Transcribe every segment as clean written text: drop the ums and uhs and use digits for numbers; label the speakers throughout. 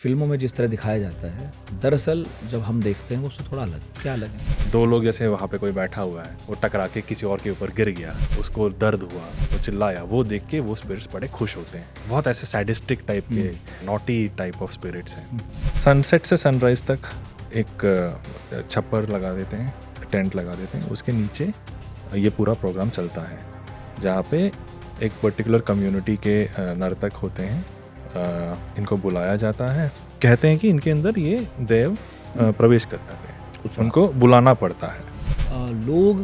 Speaker 1: फिल्मों में जिस तरह दिखाया जाता है, दरअसल जब हम देखते हैं वो उससे थोड़ा अलग है। क्या अलग है?
Speaker 2: दो लोग जैसे वहाँ पे कोई बैठा हुआ है, वो टकरा के किसी और के ऊपर गिर गया, उसको दर्द हुआ, वो चिल्लाया, वो देख के वो स्पिरिट्स बड़े खुश होते हैं। बहुत ऐसे सैडिस्टिक टाइप के नॉटी टाइप ऑफ स्पिरिट्स हैं। सनसेट से सनराइज तक एक छप्पर लगा देते हैं, टेंट लगा देते हैं, उसके नीचे ये पूरा प्रोग्राम चलता है, जहाँ पे एक पर्टिकुलर कम्युनिटी के नर्तक होते हैं। इनको बुलाया जाता है, कहते हैं कि इनके अंदर ये देव प्रवेश कर जाते हैं, उनको बुलाना पड़ता है।
Speaker 1: लोग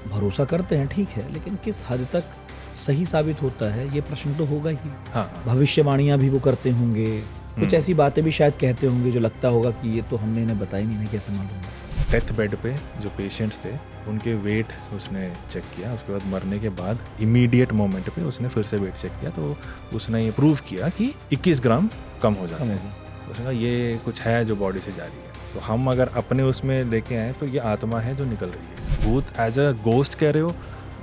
Speaker 1: भरोसा करते हैं, ठीक है, लेकिन किस हद तक सही साबित होता है ये प्रश्न तो होगा ही।
Speaker 2: हाँ।
Speaker 1: भविष्यवाणियां भी वो करते होंगे, कुछ ऐसी बातें भी शायद कहते होंगे जो लगता होगा कि ये तो हमने इन्हें बताई नहीं, कैसे मालूम।
Speaker 2: डेथ बेड पे जो पेशेंट्स थे उनके वेट उसने चेक किया, उसके बाद मरने के बाद इमीडिएट मोमेंट पे उसने फिर से वेट चेक किया, तो उसने ये प्रूव किया कि 21 ग्राम कम हो जाता है। उसने कहा ये कुछ है जो बॉडी से जा रही है, तो हम अगर अपने उसमें लेके आए तो ये आत्मा है जो निकल रही है। भूत एज अ गोस्ट कह रहे हो,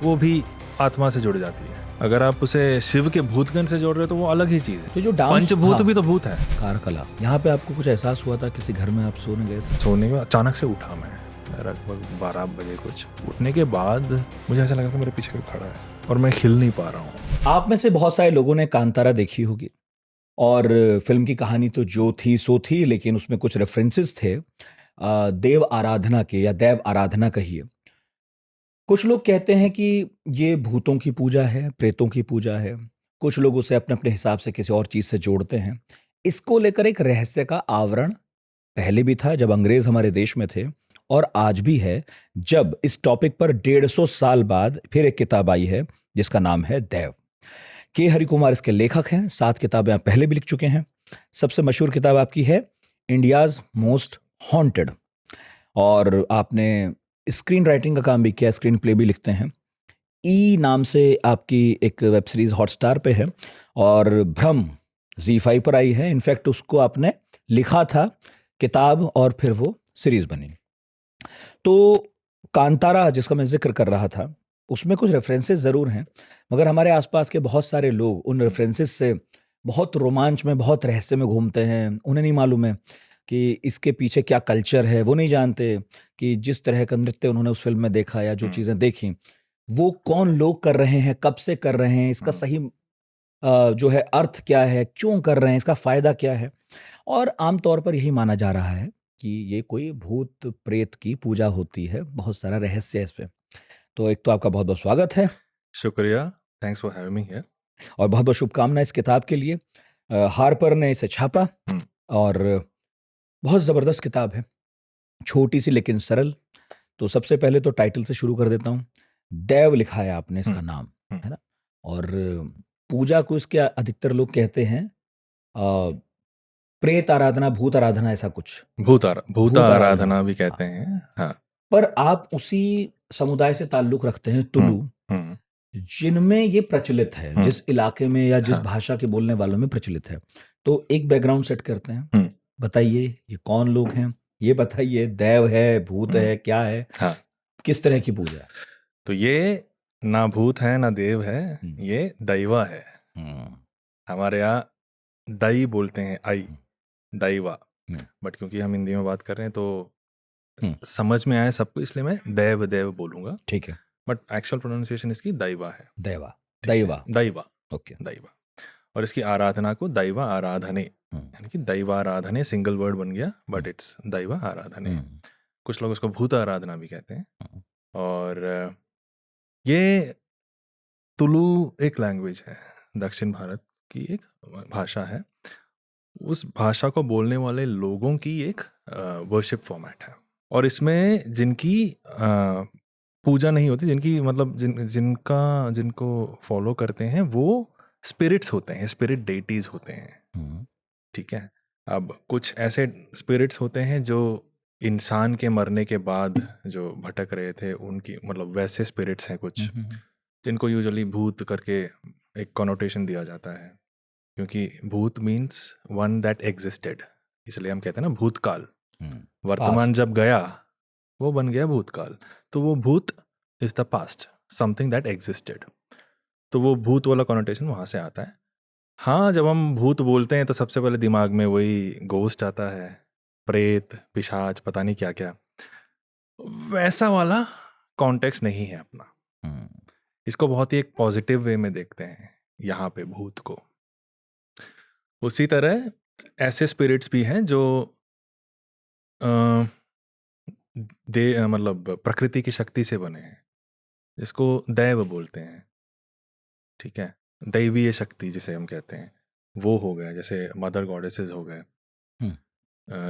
Speaker 2: वो भी आत्मा से जुड़ जाती है। अगर आप उसे शिव के भूतगण से जोड़ रहे हो तो वो अलग ही चीज है।
Speaker 1: तो जो डांस
Speaker 2: पंचभूत भी तो भूत है।
Speaker 1: कारकला, यहाँ पे आपको कुछ एहसास हुआ था? किसी घर में आप सोने गए थे?
Speaker 2: सोने में अचानक से उठा मैं लगभग 12 बजे कुछ। उठने के बाद मुझे ऐसा लगा था मेरे पीछे कोई खड़ा है और मैं हिल नहीं पा रहा हूँ।
Speaker 1: आप में से बहुत सारे लोगों ने कांतारा देखी होगी, और फिल्म की कहानी तो जो थी सो थी, लेकिन उसमें कुछ रेफरेंसेस थे देव आराधना के, या देव आराधना कहिए। कुछ लोग कहते हैं कि ये भूतों की पूजा है, प्रेतों की पूजा है। कुछ लोग उसे अपने अपने हिसाब से किसी और चीज से जोड़ते हैं। इसको लेकर एक रहस्य का आवरण पहले भी था जब अंग्रेज हमारे देश में थे, और आज भी है जब इस टॉपिक पर 150 साल बाद फिर एक किताब आई है जिसका नाम है देव। के हरिकुमार इसके लेखक हैं। 7 किताबें आप पहले भी लिख चुके हैं। सबसे मशहूर किताब आपकी है इंडियाज मोस्ट हॉन्टेड, और आपने स्क्रीन राइटिंग का काम भी किया, स्क्रीन प्ले भी लिखते हैं। ई नाम से आपकी एक वेब सीरीज हॉटस्टार पे है, और भ्रम Z5 पर आई है। इनफैक्ट उसको आपने लिखा था किताब, और फिर वो सीरीज बनी। तो कांतारा जिसका मैं जिक्र कर रहा था, उसमें कुछ रेफरेंसेस जरूर हैं, मगर हमारे आसपास के बहुत सारे लोग उन रेफरेंसेस से बहुत रोमांच में, बहुत रहस्य में घूमते हैं। उन्हें नहीं मालूम है कि इसके पीछे क्या कल्चर है। वो नहीं जानते कि जिस तरह का नृत्य उन्होंने उस फिल्म में देखा या जो चीजें देखी, वो कौन लोग कर रहे हैं, कब से कर रहे हैं, इसका सही जो है अर्थ क्या है, क्यों कर रहे हैं, इसका फायदा क्या है। और आमतौर पर यही माना जा रहा है कि ये कोई भूत प्रेत की पूजा होती है। बहुत सारा रहस्य है इस पे। तो एक तो आपका बहुत बहुत स्वागत है,
Speaker 2: शुक्रिया, thanks for having me here,
Speaker 1: और बहुत बहुत शुभकामनाएं इस किताब के लिए। हार्पर ने इसे छापा, और बहुत जबरदस्त किताब है, छोटी सी लेकिन सरल। तो सबसे पहले तो टाइटल से शुरू कर देता हूँ। देव लिखा है आपने, इसका नाम है ना। और पूजा को इसके अधिकतर लोग कहते हैं प्रेत आराधना, भूत आराधना, ऐसा कुछ।
Speaker 2: भूत आराधना भी कहते हैं। हाँ।
Speaker 1: पर आप उसी समुदाय से ताल्लुक रखते हैं, तुलु, जिनमें ये प्रचलित है, जिस इलाके में या जिस भाषा के बोलने वालों में प्रचलित है। तो एक बैकग्राउंड सेट करते हैं। बताइए ये कौन लोग हैं, ये बताइए, देव है, भूत है, क्या है,
Speaker 2: हाँ।
Speaker 1: किस तरह की पूजा है?
Speaker 2: तो ये ना भूत है ना देव है, ये दैवा है। हमारे यहाँ दई बोलते हैं, आई, दैवा। बट क्योंकि हम हिंदी में बात कर रहे हैं तो समझ में आए सबको, इसलिए मैं देव देव बोलूंगा।
Speaker 1: ठीक है।
Speaker 2: बट एक्चुअल प्रोनाउंसिएशन इसकी दैवा है।
Speaker 1: दैवा, दैवा,
Speaker 2: दैवा,
Speaker 1: ओके,
Speaker 2: दैवा। और इसकी आराधना को दैवा आराधने, यानी कि दैवा आराधने सिंगल वर्ड बन गया, बट इट्स दैवा आराधने। कुछ लोग उसको भूत आराधना भी कहते हैं। और ये तुलु एक लैंग्वेज है, दक्षिण भारत की एक भाषा है। उस भाषा को बोलने वाले लोगों की एक वर्शिप फॉर्मेट है, और इसमें जिनकी पूजा नहीं होती, जिनकी मतलब जिनको फॉलो करते हैं, वो स्पिरिट्स होते हैं, स्पिरिट डेटीज होते हैं। ठीक है। अब कुछ ऐसे स्पिरिट्स होते हैं जो इंसान के मरने के बाद जो भटक रहे थे, उनकी मतलब वैसे स्पिरिट्स हैं कुछ, जिनको यूजुअली भूत करके एक कॉनोटेशन दिया जाता है, क्योंकि भूत मीन्स वन दैट एग्जिस्टेड, इसलिए हम कहते हैं ना भूतकाल। वर्तमान जब गया वो बन गया भूतकाल, तो वो भूत is the past, something that existed. तो वो भूत वाला कॉनोटेशन वहाँ से आता है। हाँ, जब हम भूत बोलते हैं तो सबसे पहले दिमाग में वही घोस्ट आता है, प्रेत, पिशाच, पता नहीं क्या-क्या। वैसा वाला कॉन्टेक्स्ट नहीं है अपना। इसको बहुत ही एक पॉजिटिव वे में देखते हैं यहाँ पे भूत को। उसी तरह ऐसे स्पिरिट्स भी हैं जो अ, मतलब प्रकृति की शक्ति से बने हैं, इसको दैव बोलते हैं, ठीक है? दैवीय शक्ति जिसे हम कहते हैं, वो हो गए, जैसे मदर गॉडेसेस हो गए,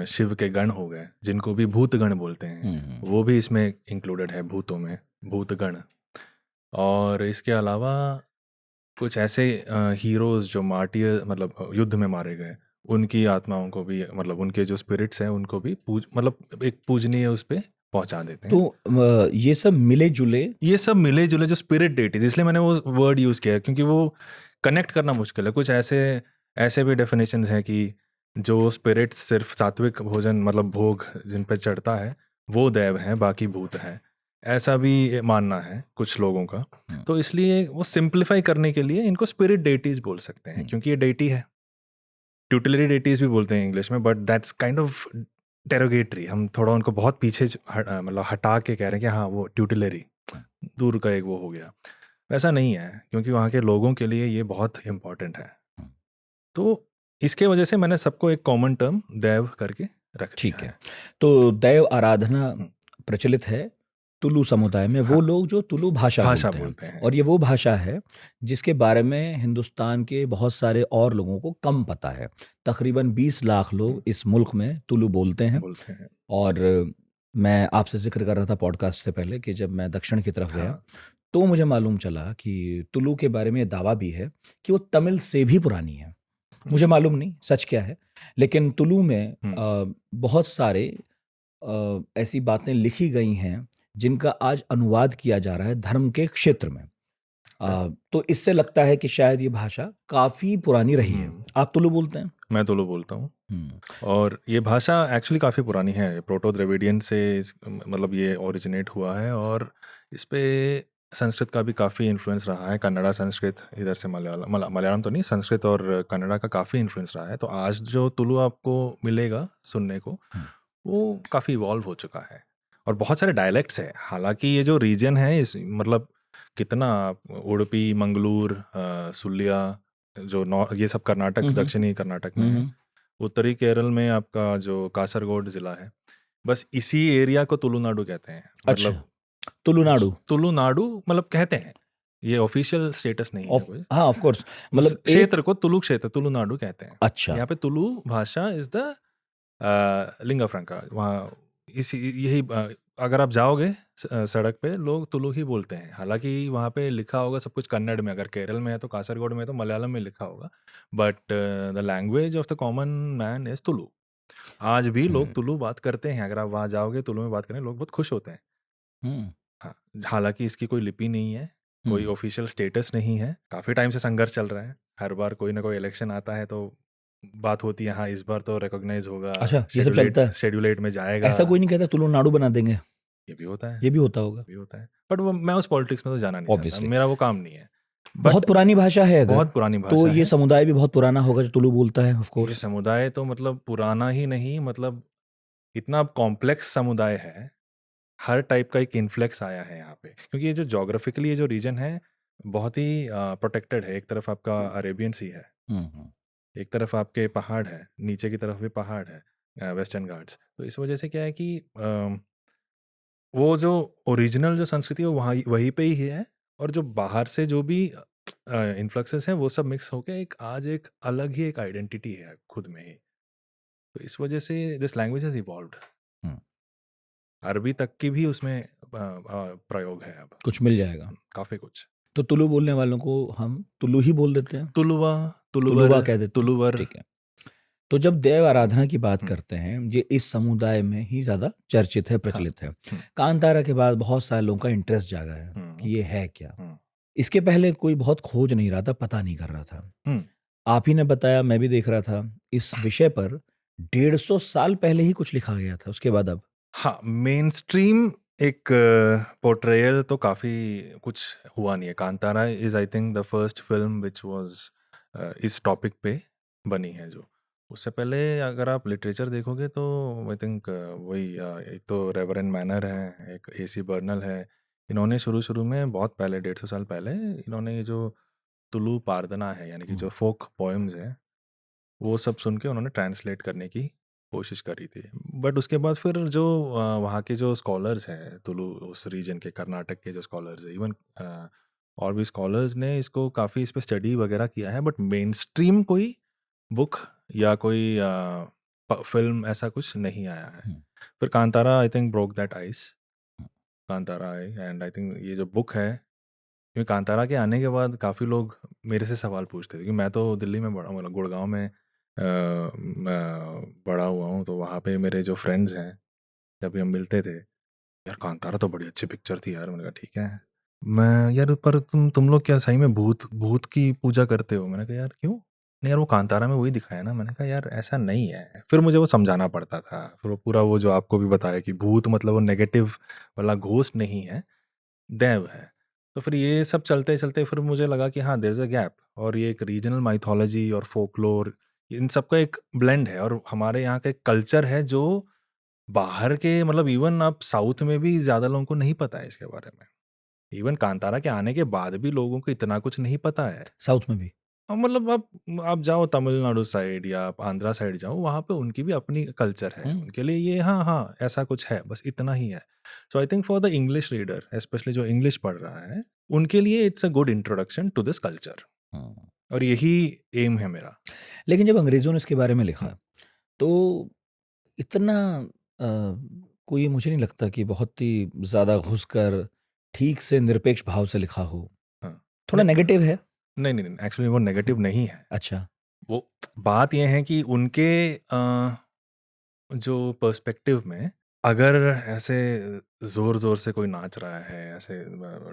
Speaker 2: शिव के गण हो गए, जिनको भी भूत गण बोलते हैं, वो भी इसमें इंक्लूडेड है भूतों में, भूत गण। और इसके अलावा कुछ ऐसे हीरोज जो मार्टियर मतलब युद्ध में मारे गए, उनकी आत्माओं को भी, मतलब उनके जो स्पिरिट्स हैं उनको भी मतलब एक पूजनीय उस पे पहुंचा देते हैं।
Speaker 1: तो ये सब मिले जुले,
Speaker 2: ये सब मिले जुले जो स्पिरिट डेटीज, इसलिए मैंने वो वर्ड यूज किया है, क्योंकि वो कनेक्ट करना मुश्किल है। कुछ ऐसे ऐसे भी डेफिनेशंस हैं कि जो स्पिरिट्स सिर्फ सात्विक भोजन मतलब भोग जिन पे चढ़ता है वो दैव हैं, बाकी भूत हैं, ऐसा भी मानना है कुछ लोगों का। तो इसलिए वो सिंप्लीफाई करने के लिए इनको स्पिरिट डेटीज बोल सकते हैं, क्योंकि ये डेटी है। ट्यूटिलरी डेटीज भी बोलते हैं इंग्लिश में, but that's kind of derogatory. हम थोड़ा उनको बहुत पीछे मतलब हटा के कह रहे हैं कि हाँ वो ट्यूटिलरी, दूर का एक वो हो गया। वैसा नहीं है, क्योंकि वहाँ के लोगों के लिए ये बहुत इम्पोर्टेंट है। तो इसके वजह से मैंने सबको एक कॉमन टर्म दैव करके रख दिया
Speaker 1: ठीक है। तो दैव आराधना प्रचलित है तुलु समुदाय में। वो लोग जो तुलु भाषा बोलते हैं, और ये वो भाषा है जिसके बारे में हिंदुस्तान के बहुत सारे और लोगों को कम पता है। तकरीबन 20 लाख लोग इस मुल्क में तुलु बोलते हैं। और मैं आपसे जिक्र कर रहा था पॉडकास्ट से पहले कि जब मैं दक्षिण की तरफ गया तो मुझे मालूम चला कि तुलु के बारे में दावा भी है कि वो तमिल से भी पुरानी है। मुझे मालूम नहीं सच क्या है, लेकिन तुलु में बहुत सारे ऐसी बातें लिखी गई हैं जिनका आज अनुवाद किया जा रहा है धर्म के क्षेत्र में। तो इससे लगता है कि शायद ये भाषा काफी पुरानी रही है। आप तुलु बोलते हैं?
Speaker 2: मैं तुलु बोलता हूँ। और ये भाषा एक्चुअली काफ़ी पुरानी है, प्रोटो द्रविडियन से मतलब ये ओरिजिनेट हुआ है, और इस पे संस्कृत का भी काफ़ी इन्फ्लुएंस रहा है। कन्नड़ा संस्कृत, इधर से मलयालम तो नहीं, संस्कृत और कन्नड़ा का काफ़ी इन्फ्लुएंस रहा है। तो आज जो तुलु आपको मिलेगा सुनने को, वो काफ़ी इवॉल्व हो चुका है, और बहुत सारे डायलेक्ट्स है। हालांकि ये जो रीजन है इस मतलब कितना उडुपी, मंगलूर, सुलिया, जो ये सब कर्नाटक, दक्षिणी कर्नाटक में है। उत्तरी केरल में आपका जो कासरगोड जिला है, बस इसी एरिया को तुलुनाडु कहते हैं। मतलब तुलुनाडु मतलब कहते हैं, ये ऑफिशियल स्टेटस नहीं है कोई।
Speaker 1: हाँ, ऑफ कोर्स, मतलब
Speaker 2: क्षेत्र को तुलु क्षेत्र, तुलुनाडु कहते हैं।
Speaker 1: अच्छा,
Speaker 2: यहाँ पे तुलु भाषा इज द लिंगा फ्रैंका। वहाँ इसी यही अगर आप जाओगे सड़क पे, लोग तुलु ही बोलते हैं। हालांकि वहाँ पे लिखा होगा सब कुछ कन्नड़ में, अगर केरल में है तो कासरगोड में है तो मलयालम में लिखा होगा, but the language of the common man is Tulu. आज भी लोग तुलु बात करते हैं। अगर आप वहाँ जाओगे तुलु में बात करें, लोग बहुत खुश होते हैं। हाँ, हालांकि इसकी कोई लिपि नहीं है, कोई ऑफिशियल स्टेटस नहीं है, काफी टाइम से संघर्ष चल रहा है। हर बार कोई ना कोई इलेक्शन आता है तो बात होती है, हाँ इस बार तो रिकॉग्नाइज होगा।
Speaker 1: अच्छा, ये सब चलता है,
Speaker 2: शेड्यूल 8 में जाएगा।
Speaker 1: ऐसा कोई नहीं कहता तुलुनाडु बना देंगे?
Speaker 2: ये भी होता है,
Speaker 1: ये भी होता होगा,
Speaker 2: भी होता है, बट वो मैं उस पॉलिटिक्स में तो जाना नहीं चाहता, मेरा वो काम नहीं है।
Speaker 1: बहुत पुरानी भाषा है अगर,
Speaker 2: बहुत पुरानी भाषा
Speaker 1: तो
Speaker 2: है।
Speaker 1: ये समुदाय भी बहुत पुराना होगा जो तुलु बोलता है, ऑफ कोर्स।
Speaker 2: ये समुदाय तो मतलब पुराना ही नहीं, मतलब इतना कॉम्प्लेक्स समुदाय है, हर टाइप का एक इन्फ्लेक्स आया है यहाँ पे, क्योंकि ये जो जोग्राफिकली ये जो रीजन है बहुत ही प्रोटेक्टेड है। एक तरफ आपका अरेबियन सी है, एक तरफ आपके पहाड़ है, नीचे की तरफ भी पहाड़ है, वेस्टर्न घाट्स। तो इस वजह से क्या है कि वो जो ओरिजिनल जो संस्कृति है वहाँ वहीं पे ही है, और जो बाहर से जो भी इन्फ्लक्सेस हैं वो सब मिक्स होके एक आज एक अलग ही एक आइडेंटिटी है खुद में ही। तो इस वजह से दिस लैंग्वेज हैज इवॉल्व्ड। अरबी तक की भी उसमें प्रयोग है, अब
Speaker 1: कुछ मिल जाएगा,
Speaker 2: काफी कुछ।
Speaker 1: तो तुलु बोलने वालों को हम तुलु ही बोल देते हैं,
Speaker 2: तुलुवा,
Speaker 1: तुलुवा कह देते हैं,
Speaker 2: तुलुवर।
Speaker 1: ठीक है। तो जब देव आराधना की बात करते हैं, ये इस समुदाय में ही ज्यादा चर्चित है, प्रचलित है। कांतारा के बाद बहुत सारे लोगों का इंटरेस्ट जागा है कि ये है क्या। इसके पहले कोई बहुत खोज नहीं रहा था, पता नहीं कर रहा था। आप ही ने बताया, मैं भी देख रहा था, इस विषय पर 150 साल पहले ही कुछ लिखा गया था, उसके बाद अब
Speaker 2: हाँ, मेन स्ट्रीम एक पोर्ट्रेयल तो काफी कुछ हुआ नहीं है। Kantara is I think the first film which was इस टॉपिक पे बनी है जो। उससे पहले अगर आप लिटरेचर देखोगे तो आई थिंक वही एक तो रेवरेंड मैनर है, एक AC बर्नल है। इन्होंने शुरू में बहुत पहले 150 साल पहले इन्होंने ये जो तुलु पारदना है यानी कि जो फोक पोएम्स हैं वो सब सुन के उन्होंने ट्रांसलेट करने की कोशिश करी थी। बट उसके बाद फिर जो वहाँ के जो स्कॉलर्स हैं तुलु उस रीजन के, कर्नाटक के जो स्कॉलर्स हैं, इवन और भी स्कॉलर्स ने इसको काफ़ी इस पे स्टडी वगैरह किया है, बट मेन स्ट्रीम कोई बुक या कोई फिल्म ऐसा कुछ नहीं आया है। फिर Kantara I think broke that ice, Kantara I, and I think ये जो बुक है, क्योंकि कांतारा के आने के बाद काफ़ी लोग मेरे से सवाल पूछते थे कि मैं तो दिल्ली में बड़ा, मतलब गुड़गांव में मैं बड़ा हुआ हूँ, तो वहाँ पे मेरे जो फ्रेंड्स हैं जब भी हम मिलते थे, यार कांतारा तो बड़ी अच्छी पिक्चर थी यार। मैंने कहा ठीक है। मैं यार पर तुम लोग क्या सही में भूत भूत की पूजा करते हो? मैंने कहा यार क्यों? नहीं यार वो कांतारा में वही दिखाया ना। मैंने कहा यार ऐसा नहीं है। फिर मुझे वो समझाना पड़ता था। फिर वो पूरा वो जो आपको भी बताया कि भूत मतलब वो नेगेटिव वाला घोस्ट नहीं है, देव है। तो फिर ये सब चलते चलते फिर मुझे लगा कि हाँ देयर इज अ गैप, और ये एक रीजनल माइथोलॉजी और फोकलोर इन सब का एक ब्लेंड है, और हमारे यहाँ का एक कल्चर है जो बाहर के, मतलब इवन आप साउथ में भी ज़्यादा लोगों को नहीं पता है इसके बारे में। इवन कांतारा के आने के बाद भी लोगों को इतना कुछ नहीं पता है।
Speaker 1: साउथ में भी
Speaker 2: मतलब आप जाओ तमिलनाडु साइड या आप आंध्रा साइड जाओ, वहाँ पे उनकी भी अपनी कल्चर है। उनके लिए ये हाँ ऐसा कुछ है, बस इतना ही है। So I think for the English reader, specially जो इंग्लिश पढ़ रहा है, उनके लिए it's a good introduction to this culture, और यही एम है मेरा।
Speaker 1: लेकिन जब अंग्रेजों ने इसके बारे में लिखा तो इतना कोई मुझे नहीं लगता कि बहुत ही ज़्यादा घुसकर ठीक से निरपेक्ष भाव से लिखा हो।
Speaker 2: हाँ।
Speaker 1: थोड़ा नेगेटिव है।
Speaker 2: नहीं, एक्चुअली वो नेगेटिव नहीं है।
Speaker 1: अच्छा।
Speaker 2: वो बात ये है कि उनके जो पर्सपेक्टिव में, अगर ऐसे ज़ोर-ज़ोर से कोई नाच रहा है, ऐसे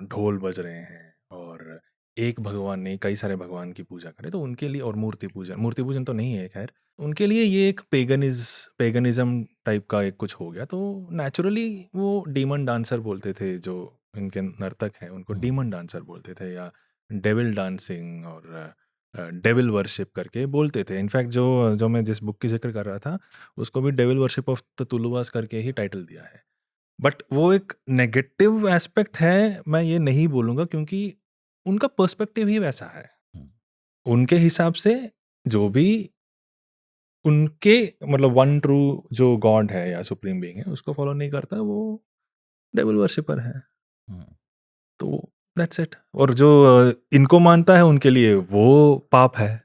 Speaker 2: ढोल बज रहे हैं, और एक भगवान नहीं कई सारे भगवान की पूजा करें, तो उनके लिए, और मूर्ति पूजन तो नहीं है खैर, उनके लिए ये एक पेगनिज़्म टाइप का एक कुछ हो गया। तो नेचुरली वो डीमन डांसर बोलते थे, जो इनके नर्तक हैं उनको डीमन डांसर बोलते थे, या डेविल डांसिंग और डेविल वर्शिप करके बोलते थे। इनफैक्ट जो मैं जिस बुक की ज़िक्र कर रहा था, उसको भी डेविल वर्शिप ऑफ द तुलुवास करके ही टाइटल दिया है। बट वो एक नेगेटिव एस्पेक्ट है, मैं ये नहीं बोलूँगा, क्योंकि उनका पर्सपेक्टिव ही वैसा है। उनके हिसाब से जो भी उनके, मतलब वन ट्रू जो गॉड है या सुप्रीम बीइंग है, उसको फॉलो नहीं करता, वो डेविल वर्शिपर है। तो दैट्स इट। और जो इनको मानता है उनके लिए वो पाप है,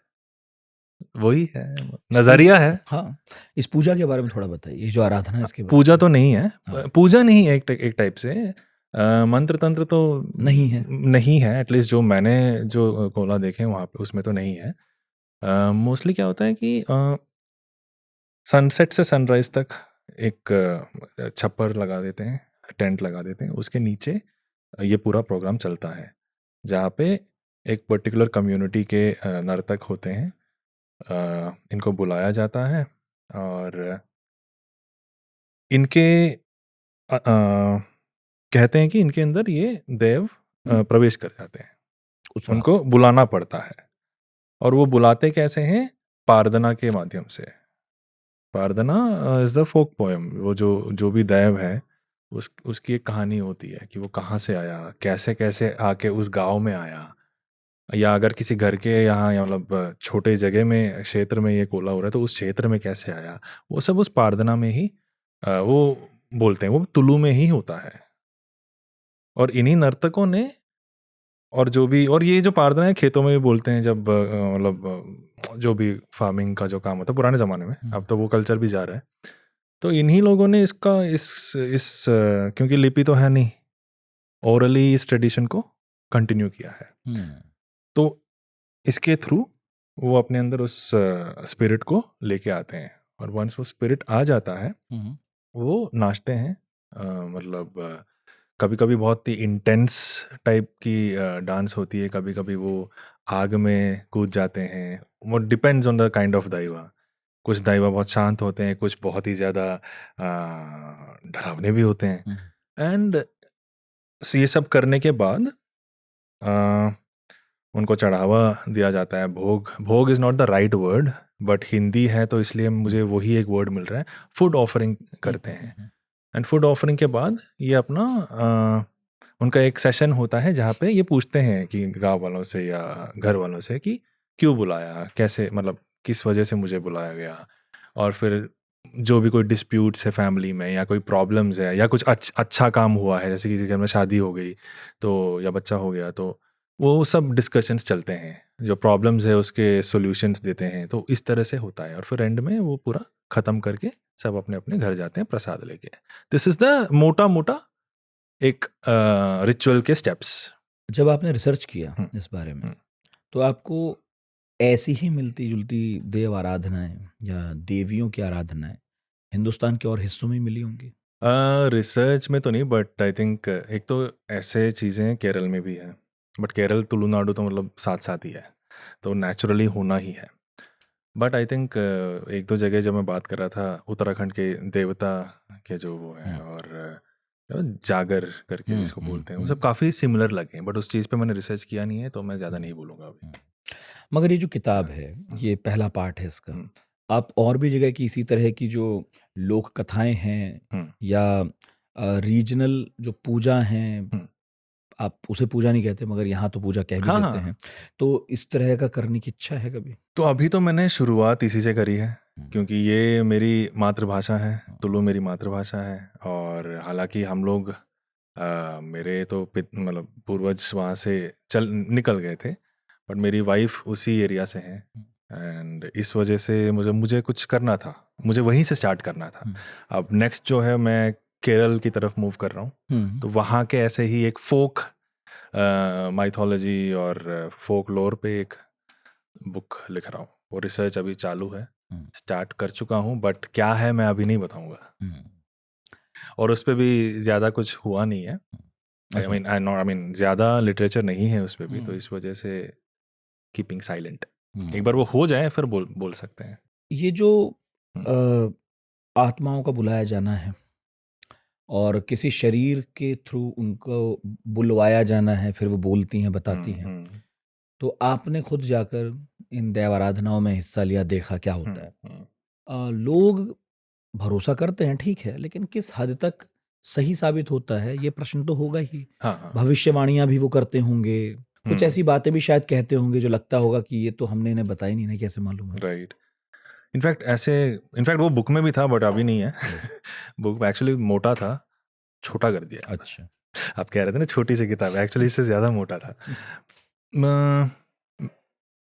Speaker 2: वही है, नजरिया है।
Speaker 1: हाँ, इस पूजा के बारे में थोड़ा बताइए, ये जो आराधना है इसके बारे
Speaker 2: पूजा तो नहीं है,
Speaker 1: हाँ।
Speaker 2: पूजा नहीं है, एक टाइप से मंत्र तंत्र तो
Speaker 1: नहीं है।
Speaker 2: एटलीस्ट जो मैंने जो कोला देखे वहाँ पे उसमें तो नहीं है। मोस्टली क्या होता है कि सनसेट से सनराइज तक एक छप्पर लगा देते हैं, टेंट लगा देते हैं, उसके नीचे ये पूरा प्रोग्राम चलता है, जहाँ पे एक पर्टिकुलर कम्युनिटी के नर्तक होते हैं, इनको बुलाया जाता है, और इनके कहते हैं कि इनके अंदर ये देव प्रवेश कर जाते हैं, उनको बुलाना पड़ता है। और वो बुलाते कैसे हैं? पारदना के माध्यम से। पारदना इज द फोक पोएम। वो जो भी देव है उसकी एक कहानी होती है कि वो कहाँ से आया, कैसे कैसे आके उस गांव में आया, या अगर किसी घर के यहाँ, या मतलब छोटे जगह में, क्षेत्र में ये कोला हो रहा है, तो उस क्षेत्र में कैसे आया, वो सब उस पारदना में ही वो बोलते हैं, वो तुलु में ही होता है। और इन्हीं नर्तकों ने, और ये जो पारदना है खेतों में भी बोलते हैं, जब मतलब जो भी फार्मिंग का जो काम होता है पुराने ज़माने में, अब तो वो कल्चर भी जा रहा है, तो इन्हीं लोगों ने इसका क्योंकि लिपि तो है नहीं, ओरली इस ट्रेडिशन को कंटिन्यू किया है। तो इसके थ्रू वो अपने अंदर उस स्पिरिट को लेके आते हैं, और वंस वो स्पिरिट आ जाता है वो नाचते हैं। मतलब कभी कभी बहुत ही इंटेंस टाइप की डांस होती है, कभी कभी वो आग में कूद जाते हैं। वो depends on the kind of daiva. कुछ दाइवा बहुत शांत होते हैं, कुछ बहुत ही ज़्यादा डरावने भी होते हैं। एंड ये सब करने के बाद उनको चढ़ावा दिया जाता है। भोग, भोग is not the right word, but Hindi है तो इसलिए मुझे वही एक वर्ड मिल रहा है। फूड ऑफरिंग करते हैं, एंड फूड ऑफरिंग के बाद ये अपना उनका एक सेशन होता है जहाँ पे ये पूछते हैं कि गाँव वालों से या घर वालों से कि क्यों बुलाया, कैसे, मतलब किस वजह से मुझे बुलाया गया, और फिर जो भी कोई डिस्प्यूट्स है फैमिली में या कोई प्रॉब्लम्स है या कुछ अच्छा काम हुआ है, जैसे किसी के घर में शादी हो गई तो या बच्चा हो गया, तो वो सब डिस्कशंस चलते हैं, जो प्रॉब्लम्स है उसके सॉल्यूशंस देते हैं। तो इस तरह से होता है, और फिर एंड में वो पूरा ख़त्म करके सब अपने अपने घर जाते हैं प्रसाद लेके। दिस इज़ द मोटा मोटा एक रिचुअल के स्टेप्स।
Speaker 1: जब आपने रिसर्च किया
Speaker 2: हम्म,
Speaker 1: इस बारे में,
Speaker 2: हम्म।
Speaker 1: तो आपको ऐसी ही मिलती-जुलती देव आराधनाएँ या देवियों की आराधनाएँ हिंदुस्तान के और हिस्सों में मिली होंगी?
Speaker 2: रिसर्च में तो नहीं, बट आई थिंक एक तो ऐसे चीज़ें केरल में भी है, बट केरल तुलुनाडु तो मतलब साथ साथ ही है, तो नेचुरली होना ही है। बट आई थिंक एक दो जगह जब मैं बात कर रहा था उत्तराखंड के देवता के जो वो हैं, और जागर करके जिसको बोलते हैं, वो सब काफ़ी सिमिलर लगे हैं, बट उस चीज़ पे मैंने रिसर्च किया नहीं है, तो मैं ज़्यादा नहीं बोलूँगा अभी।
Speaker 1: मगर ये जो किताब है,
Speaker 2: हम्म,
Speaker 1: ये पहला पार्ट है इसका।
Speaker 2: हम्म,
Speaker 1: आप और भी जगह की इसी तरह की जो लोक कथाएँ हैं
Speaker 2: हम्म,
Speaker 1: या रीजनल जो पूजा हैं,
Speaker 2: हम्म।
Speaker 1: आप उसे पूजा नहीं कहते मगर यहाँ तो पूजा कह भी
Speaker 2: हाँ,
Speaker 1: देते
Speaker 2: हाँ।
Speaker 1: हैं। तो इस तरह का करने की इच्छा है कभी?
Speaker 2: तो अभी तो मैंने शुरुआत इसी से करी है,
Speaker 1: हुँ।
Speaker 2: क्योंकि ये मेरी मातृभाषा है, तुलु मेरी मातृभाषा है, और हालांकि हम लोग मेरे तो मतलब पूर्वज वहाँ से चल निकल गए थे, बट मेरी वाइफ उसी एरिया से है, एंड इस वजह से मुझे कुछ करना था, मुझे वहीं से स्टार्ट करना था। अब नेक्स्ट जो है, मैं केरल की तरफ मूव कर रहा हूँ, तो वहाँ के ऐसे ही एक फोक माइथोलॉजी और फोक लोर पे एक बुक लिख रहा हूँ। वो रिसर्च अभी चालू है, स्टार्ट कर चुका हूँ, बट क्या है मैं अभी नहीं बताऊंगा, और उस पर भी ज़्यादा कुछ हुआ नहीं है। आई मीन ज़्यादा लिटरेचर नहीं है उस पर भी, तो इस वजह से कीपिंग साइलेंट। एक बार वो हो जाए फिर बोल सकते हैं।
Speaker 1: ये जो आत्माओं का बुलाया जाना है और किसी शरीर के थ्रू उनको बुलवाया जाना है, फिर वो बोलती हैं, बताती हैं। तो आपने खुद जाकर इन देव आराधनाओं में हिस्सा लिया, देखा क्या होता है। लोग भरोसा करते हैं, ठीक है, लेकिन किस हद तक सही साबित होता है, ये प्रश्न तो होगा ही।
Speaker 2: हाँ, हाँ।
Speaker 1: भविष्यवाणियाँ भी वो करते होंगे, कुछ ऐसी बातें भी शायद कहते होंगे जो लगता होगा कि ये तो हमने इन्हें बताई नहीं, इन्हें कैसे मालूम है?
Speaker 2: राइट। इनफैक्ट वो बुक में भी था, बट अभी नहीं है। बुक एक्चुअली मोटा था, छोटा कर दिया।
Speaker 1: अच्छा।
Speaker 2: आप कह रहे थे ना छोटी सी किताब, एक्चुअली इससे ज़्यादा मोटा था।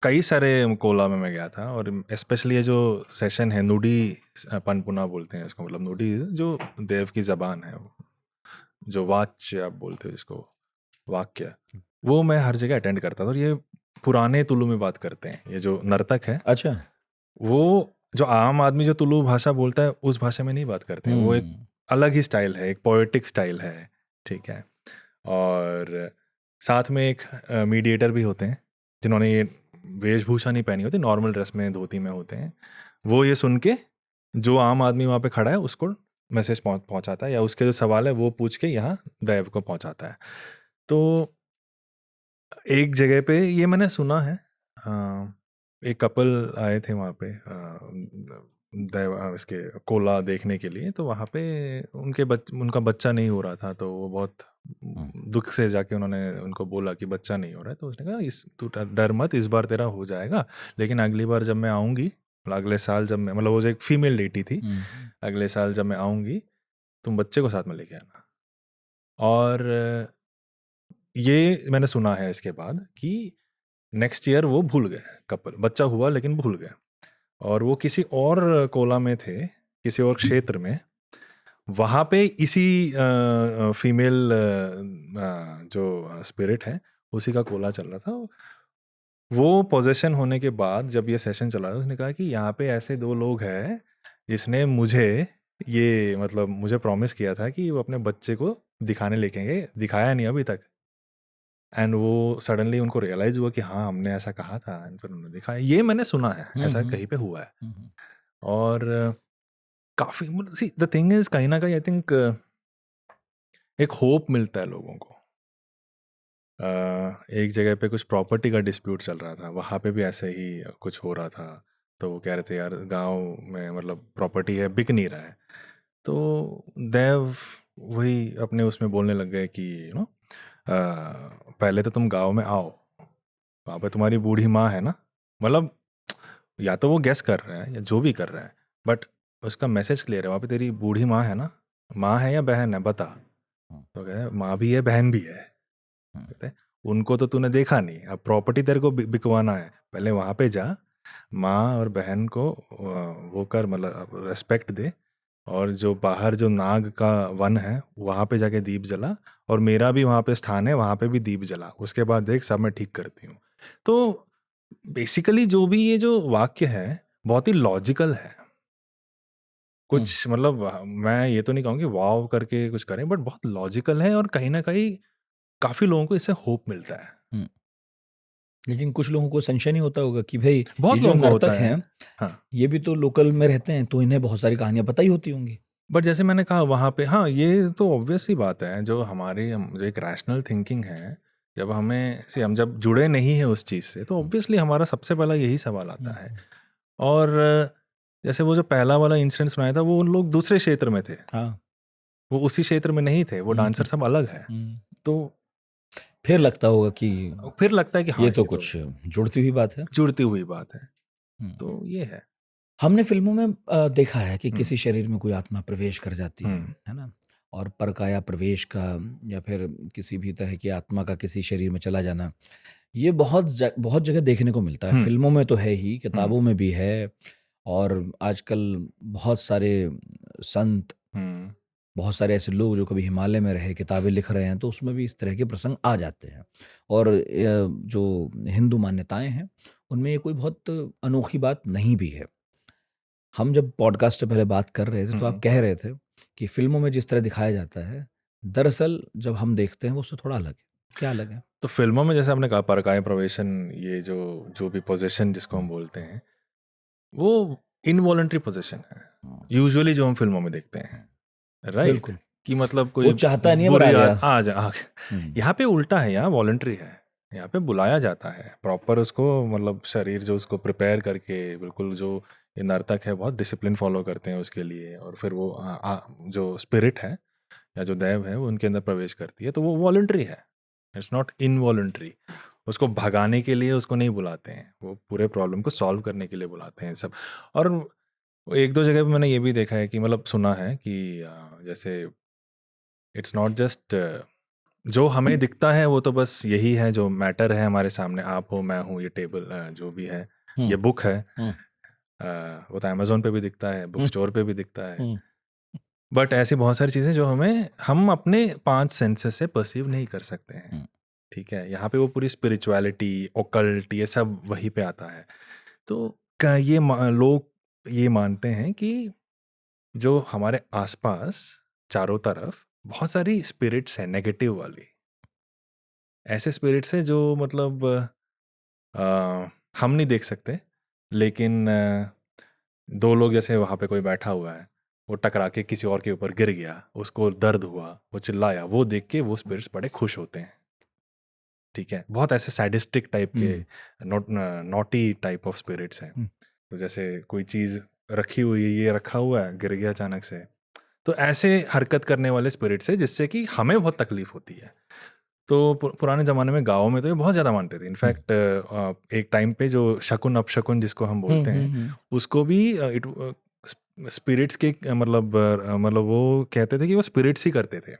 Speaker 2: कई सारे कोला में मैं गया था, और स्पेशली ये जो सेशन है नुडी पनपुना बोलते हैं इसको, मतलब नुडी जो देव की ज़बान है, जो वाच्य आप बोलते हो जिसको, वाक्य, वो मैं हर जगह अटेंड करता था। और ये पुराने तुलु में बात करते हैं, ये जो नर्तक है
Speaker 1: अच्छा।
Speaker 2: वो, जो आम आदमी जो तुलु भाषा बोलता है उस भाषा में नहीं बात करते हैं, वो एक अलग ही स्टाइल है, एक पोएटिक स्टाइल है, ठीक है। और साथ में एक मीडिएटर भी होते हैं जिन्होंने ये वेशभूषा नहीं पहनी होती, नॉर्मल ड्रेस में, धोती में होते हैं। वो ये सुन के जो आम आदमी वहाँ पे खड़ा है उसको मैसेज पहुँचाता है, या उसके जो सवाल है वो पूछ के यहाँ दैव को पहुँचाता है। तो एक जगह पे ये मैंने सुना है, एक कपल आए थे वहाँ पे इसके कोला देखने के लिए, तो वहाँ पे उनका बच्चा नहीं हो रहा था, तो वो बहुत दुख से जाके उन्होंने उनको बोला कि बच्चा नहीं हो रहा है। तो उसने कहा तू डर मत, इस बार तेरा हो जाएगा, लेकिन अगली बार जब मैं आऊँगी, अगले साल जब मैं, मतलब वो जो एक फीमेल डेटी थी, अगले साल जब मैं आऊँगी तुम बच्चे को साथ में लेके आना। और ये मैंने सुना है इसके बाद कि नेक्स्ट ईयर वो भूल गए, कपल, बच्चा हुआ लेकिन भूल गए, और वो किसी और कोला में थे, किसी और क्षेत्र में, वहाँ पे इसी फीमेल जो स्पिरिट है उसी का कोला चल रहा था। वो पोजेशन होने के बाद जब ये सेशन चला था, उसने कहा कि यहाँ पे ऐसे दो लोग हैं जिसने मुझे ये, मतलब मुझे प्रॉमिस किया था कि वो अपने बच्चे को दिखाने लेके गए, दिखाया नहीं अभी तक। एंड वो सडनली उनको रियलाइज हुआ कि हाँ हमने ऐसा कहा था, एंड फिर उन्होंने दिखाया। ये मैंने सुना है, ऐसा कहीं पे हुआ है। और काफी, सी द थिंग इज, कहीं ना कहीं आई थिंक एक होप मिलता है लोगों को, एक जगह पे कुछ प्रॉपर्टी का डिस्प्यूट चल रहा था, वहाँ पे भी ऐसे ही कुछ हो रहा था। तो वो कह रहे थे यार गांव में मतलब प्रॉपर्टी है, बिक नहीं रहा है। तो देव वही अपने उसमें बोलने लग गए कि पहले तो तुम गांव में आओ, वहाँ पे तुम्हारी बूढ़ी माँ है ना, मतलब या तो वो गेस कर रहे हैं या जो भी कर रहे हैं, बट उसका मैसेज क्लियर है, वहाँ पे तेरी बूढ़ी माँ है ना, माँ है या बहन है बता। तो कहते हैं माँ भी है बहन भी है। कहते हैं उनको तो तूने देखा नहीं, अब प्रॉपर्टी तेरे को बिकवाना है, पहले वहाँ पे जा, माँ और बहन को वो कर, मतलब रेस्पेक्ट दे, और जो बाहर जो नाग का वन है वहाँ पे जाके दीप जला, और मेरा भी वहाँ पे स्थान है, वहाँ पे भी दीप जला, उसके बाद देख सब मैं ठीक करती हूँ। तो बेसिकली जो भी ये जो वाक्य है बहुत ही लॉजिकल है, कुछ मतलब मैं ये तो नहीं कहूँगी वाव करके कुछ करें, बट बहुत लॉजिकल है, और कहीं ना कहीं काफी लोगों को इससे होप मिलता है।
Speaker 1: लेकिन कुछ लोगों को संशय नहीं होता होगा कि भाई ये
Speaker 2: बहुत
Speaker 1: जो
Speaker 2: लोगों को होता
Speaker 1: नर्तक
Speaker 2: है।
Speaker 1: हैं
Speaker 2: हाँ,
Speaker 1: ये भी तो लोकल में रहते हैं, तो इन्हें बहुत सारी कहानियां पता ही होती होंगी।
Speaker 2: बट जैसे मैंने कहा वहाँ पे, हाँ ये तो ऑब्वियस सी बात है, जो हमारी जो एक रैशनल थिंकिंग है, जब हमें से हम जब जुड़े नहीं है उस चीज़ से, तो ऑब्वियसली हमारा सबसे पहला यही सवाल आता है। और जैसे वो जो पहला वाला इंसिडेंट सुनाया था, वो उन लोग दूसरे क्षेत्र में थे,
Speaker 1: हाँ,
Speaker 2: वो उसी क्षेत्र में नहीं थे, वो डांसर सब अलग है। तो
Speaker 1: फिर लगता होगा कि
Speaker 2: फिर लगता है कि हाँ
Speaker 1: ये तो कुछ जुड़ती हुई बात है।
Speaker 2: जुड़ती हुई बात है। तो ये है।
Speaker 1: हमने फिल्मों में देखा है कि किसी शरीर में कोई आत्मा प्रवेश कर जाती है ना, और परकाया प्रवेश का या फिर किसी भी तरह की आत्मा का किसी शरीर में चला जाना, ये बहुत जगह देखने को मिलता है। फिल्मों में तो है ही, किताबों में भी है, और आजकल बहुत सारे संत, बहुत सारे ऐसे लोग जो कभी हिमालय में रहे किताबें लिख रहे हैं, तो उसमें भी इस तरह के प्रसंग आ जाते हैं। और जो हिंदू मान्यताएं हैं उनमें ये कोई बहुत अनोखी बात नहीं भी है। हम जब पॉडकास्ट से पहले बात कर रहे थे तो आप कह रहे थे कि फिल्मों में जिस तरह दिखाया जाता है, दरअसल जब हम देखते हैं वो उससे थोड़ा अलग है। क्या अलग है?
Speaker 2: तो फिल्मों में जैसे आपने कहा परकाय प्रवेशन, ये जो भी पोजीशन जिसको हम बोलते हैं, वो इनवॉलंटरी पोजीशन है यूजुअली जो हम फिल्मों में देखते हैं, राइट?
Speaker 1: बिल्कुल।
Speaker 2: कि मतलब
Speaker 1: वो
Speaker 2: कोई
Speaker 1: चाहता नहीं है
Speaker 2: बुरी
Speaker 1: पर आ
Speaker 2: आ यहाँ पे उल्टा है, यहाँ वॉलंटरी है, यहाँ पे बुलाया जाता है प्रॉपर उसको, मतलब शरीर जो उसको प्रिपेयर करके, बिल्कुल जो ये नर्तक है बहुत डिसिप्लिन फॉलो करते हैं उसके लिए, और फिर वो जो स्पिरिट है या जो देव है वो उनके अंदर प्रवेश करती है, तो वो वॉलंटरी है, इट्स नॉट इनवॉलंटरी। उसको भगाने के लिए उसको नहीं बुलाते हैं, वो पूरे प्रॉब्लम को सॉल्व करने के लिए बुलाते हैं सब। और एक दो जगह पे मैंने ये भी देखा है कि मतलब सुना है कि जैसे इट्स नॉट जस्ट जो हमें दिखता है वो तो बस यही है जो मैटर है हमारे सामने, आप हो मैं हूँ, ये टेबल जो भी है, ये बुक है, वो तो अमेजोन पे भी दिखता है, बुक स्टोर पे भी दिखता है, बट ऐसी बहुत सारी चीज़ें जो हम अपने 5 सेंसेस से परसीव नहीं कर सकते हैं। ठीक है, यहाँ पे वो पूरी स्पिरिचुअलिटी, ओकल्ट, ये सब वहीं पे आता है। तो ये लोग ये मानते हैं कि जो हमारे आसपास चारों तरफ बहुत सारी स्पिरिट्स हैं नेगेटिव वाली, ऐसे स्पिरिट्स हैं जो मतलब हम नहीं देख सकते, लेकिन 2 लोग जैसे वहाँ पे कोई बैठा हुआ है, वो टकरा के किसी और के ऊपर गिर गया, उसको दर्द हुआ, वो चिल्लाया, वो देख के वो स्पिरिट्स बड़े खुश होते हैं। ठीक है, बहुत ऐसे सैडिस्टिक टाइप के नॉटी टाइप ऑफ स्पिरिट्स हैं। तो जैसे कोई चीज़ रखी हुई है, ये रखा हुआ है, गिर गया अचानक से, तो ऐसे हरकत करने वाले स्पिरिट्स है जिससे कि हमें बहुत तकलीफ होती है। तो पुराने ज़माने में गाँव में तो ये बहुत ज़्यादा मानते थे। इनफैक्ट एक टाइम पे जो शकुन अपशकुन जिसको हम बोलते हैं, उसको भी स्पिरिट्स के मतलब वो कहते थे कि वो स्पिरिट्स ही करते थे,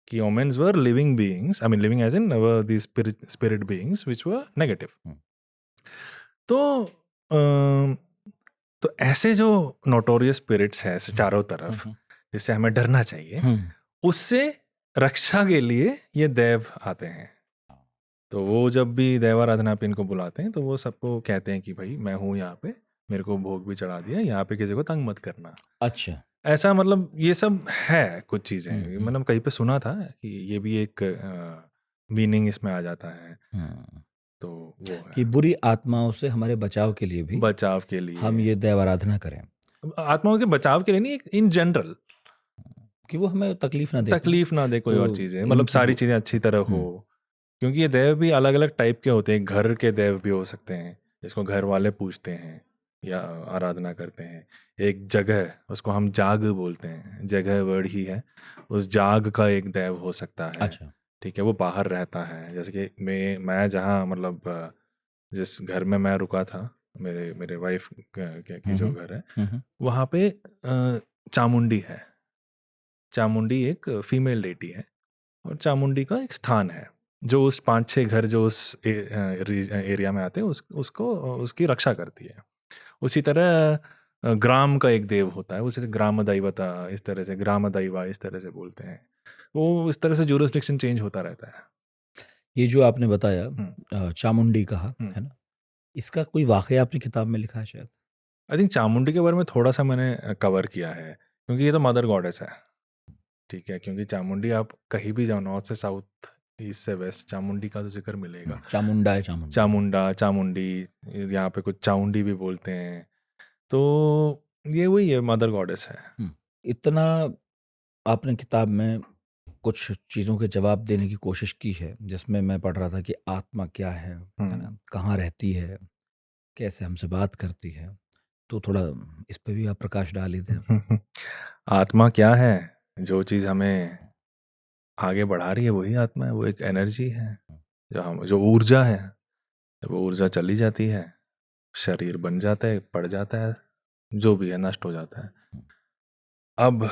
Speaker 2: कि omens were living beings, I mean living as in the spirit beings which were negative. तो ऐसे जो नोटोरियस स्पिरिट्स हैं चारों तरफ, जिससे हमें डरना चाहिए, उससे रक्षा के लिए ये देव आते हैं। तो वो जब भी देवाराधना पे इनको बुलाते हैं तो वो सबको कहते हैं कि भाई मैं हूँ यहाँ पे, मेरे को भोग भी चढ़ा दिया, यहाँ पे किसी को तंग मत करना।
Speaker 1: अच्छा।
Speaker 2: ऐसा मतलब ये सब है कुछ चीज़ें, मतलब कहीं पे सुना था कि ये भी एक मीनिंग इसमें आ जाता है। तो वो है
Speaker 1: कि बुरी आत्माओं से हमारे बचाव के लिए भी
Speaker 2: बचाव के लिए
Speaker 1: हम ये देवाराधना करें,
Speaker 2: आत्माओं के बचाव के लिए नहीं, इन जनरल
Speaker 1: कि वो हमें तकलीफ ना दे,
Speaker 2: तकलीफ ना दे कोई
Speaker 1: तो
Speaker 2: और चीज़ें, मतलब सारी चीज़ें अच्छी तरह हो, क्योंकि ये देव भी अलग अलग टाइप के होते हैं। घर के देव भी हो सकते हैं जिसको घर वाले पूजते हैं या आराधना करते हैं। एक जगह, उसको हम जाग बोलते हैं, जगह वर्ड ही है, उस जाग का एक देव हो सकता है।
Speaker 1: अच्छा।
Speaker 2: ठीक है, वो बाहर रहता है। जैसे कि मैं जहाँ मतलब जिस घर में मैं रुका था, मेरे मेरे वाइफ की जो घर है, वहाँ पे चामुंडी है। चामुंडी एक फीमेल डेटी है और चामुंडी का एक स्थान है जो उस 5-6 घर जो उस एरिया में आते हैं उसको उसकी रक्षा करती है। उसी तरह ग्राम का एक देव होता है, उसे ग्राम दैवता, इस तरह से ग्राम दैवा इस तरह से बोलते हैं। वो इस तरह से जुरिस्डिक्शन चेंज होता रहता है।
Speaker 1: ये जो आपने बताया
Speaker 2: हम्म,
Speaker 1: चामुंडी कहा,
Speaker 2: हम्म।
Speaker 1: है ना, इसका कोई वाकया आपने किताब में लिखा है शायद?
Speaker 2: आई थिंक चामुंडी के बारे में थोड़ा सा मैंने कवर किया है, क्योंकि ये तो मदर गॉडेस है। ठीक है, क्योंकि चामुंडी आप कहीं भी जाओ, नॉर्थ से साउथ, ईस्ट से वेस्ट, चामुंडी का तो जिक्र मिलेगा।
Speaker 1: चामुंडा है, चामुंडा।
Speaker 2: चामुंडा, चामुंडी, यहाँ पे कुछ चाउंडी भी बोलते हैं। तो ये वही है, मदर गॉडेस है।
Speaker 1: इतना आपने किताब में कुछ चीज़ों के जवाब देने की कोशिश की है, जिसमें मैं पढ़ रहा था कि आत्मा क्या है ना, कहाँ रहती है, कैसे हमसे बात करती है, तो थोड़ा इस पे भी आप प्रकाश डाल ही दें।
Speaker 2: आत्मा क्या है? जो चीज़ हमें आगे बढ़ा रही है वही आत्मा है। वो एक एनर्जी है, जो ऊर्जा है। जब वो ऊर्जा चली जाती है, शरीर बन जाता है, पड़ जाता है, जो भी है नष्ट हो जाता है। अब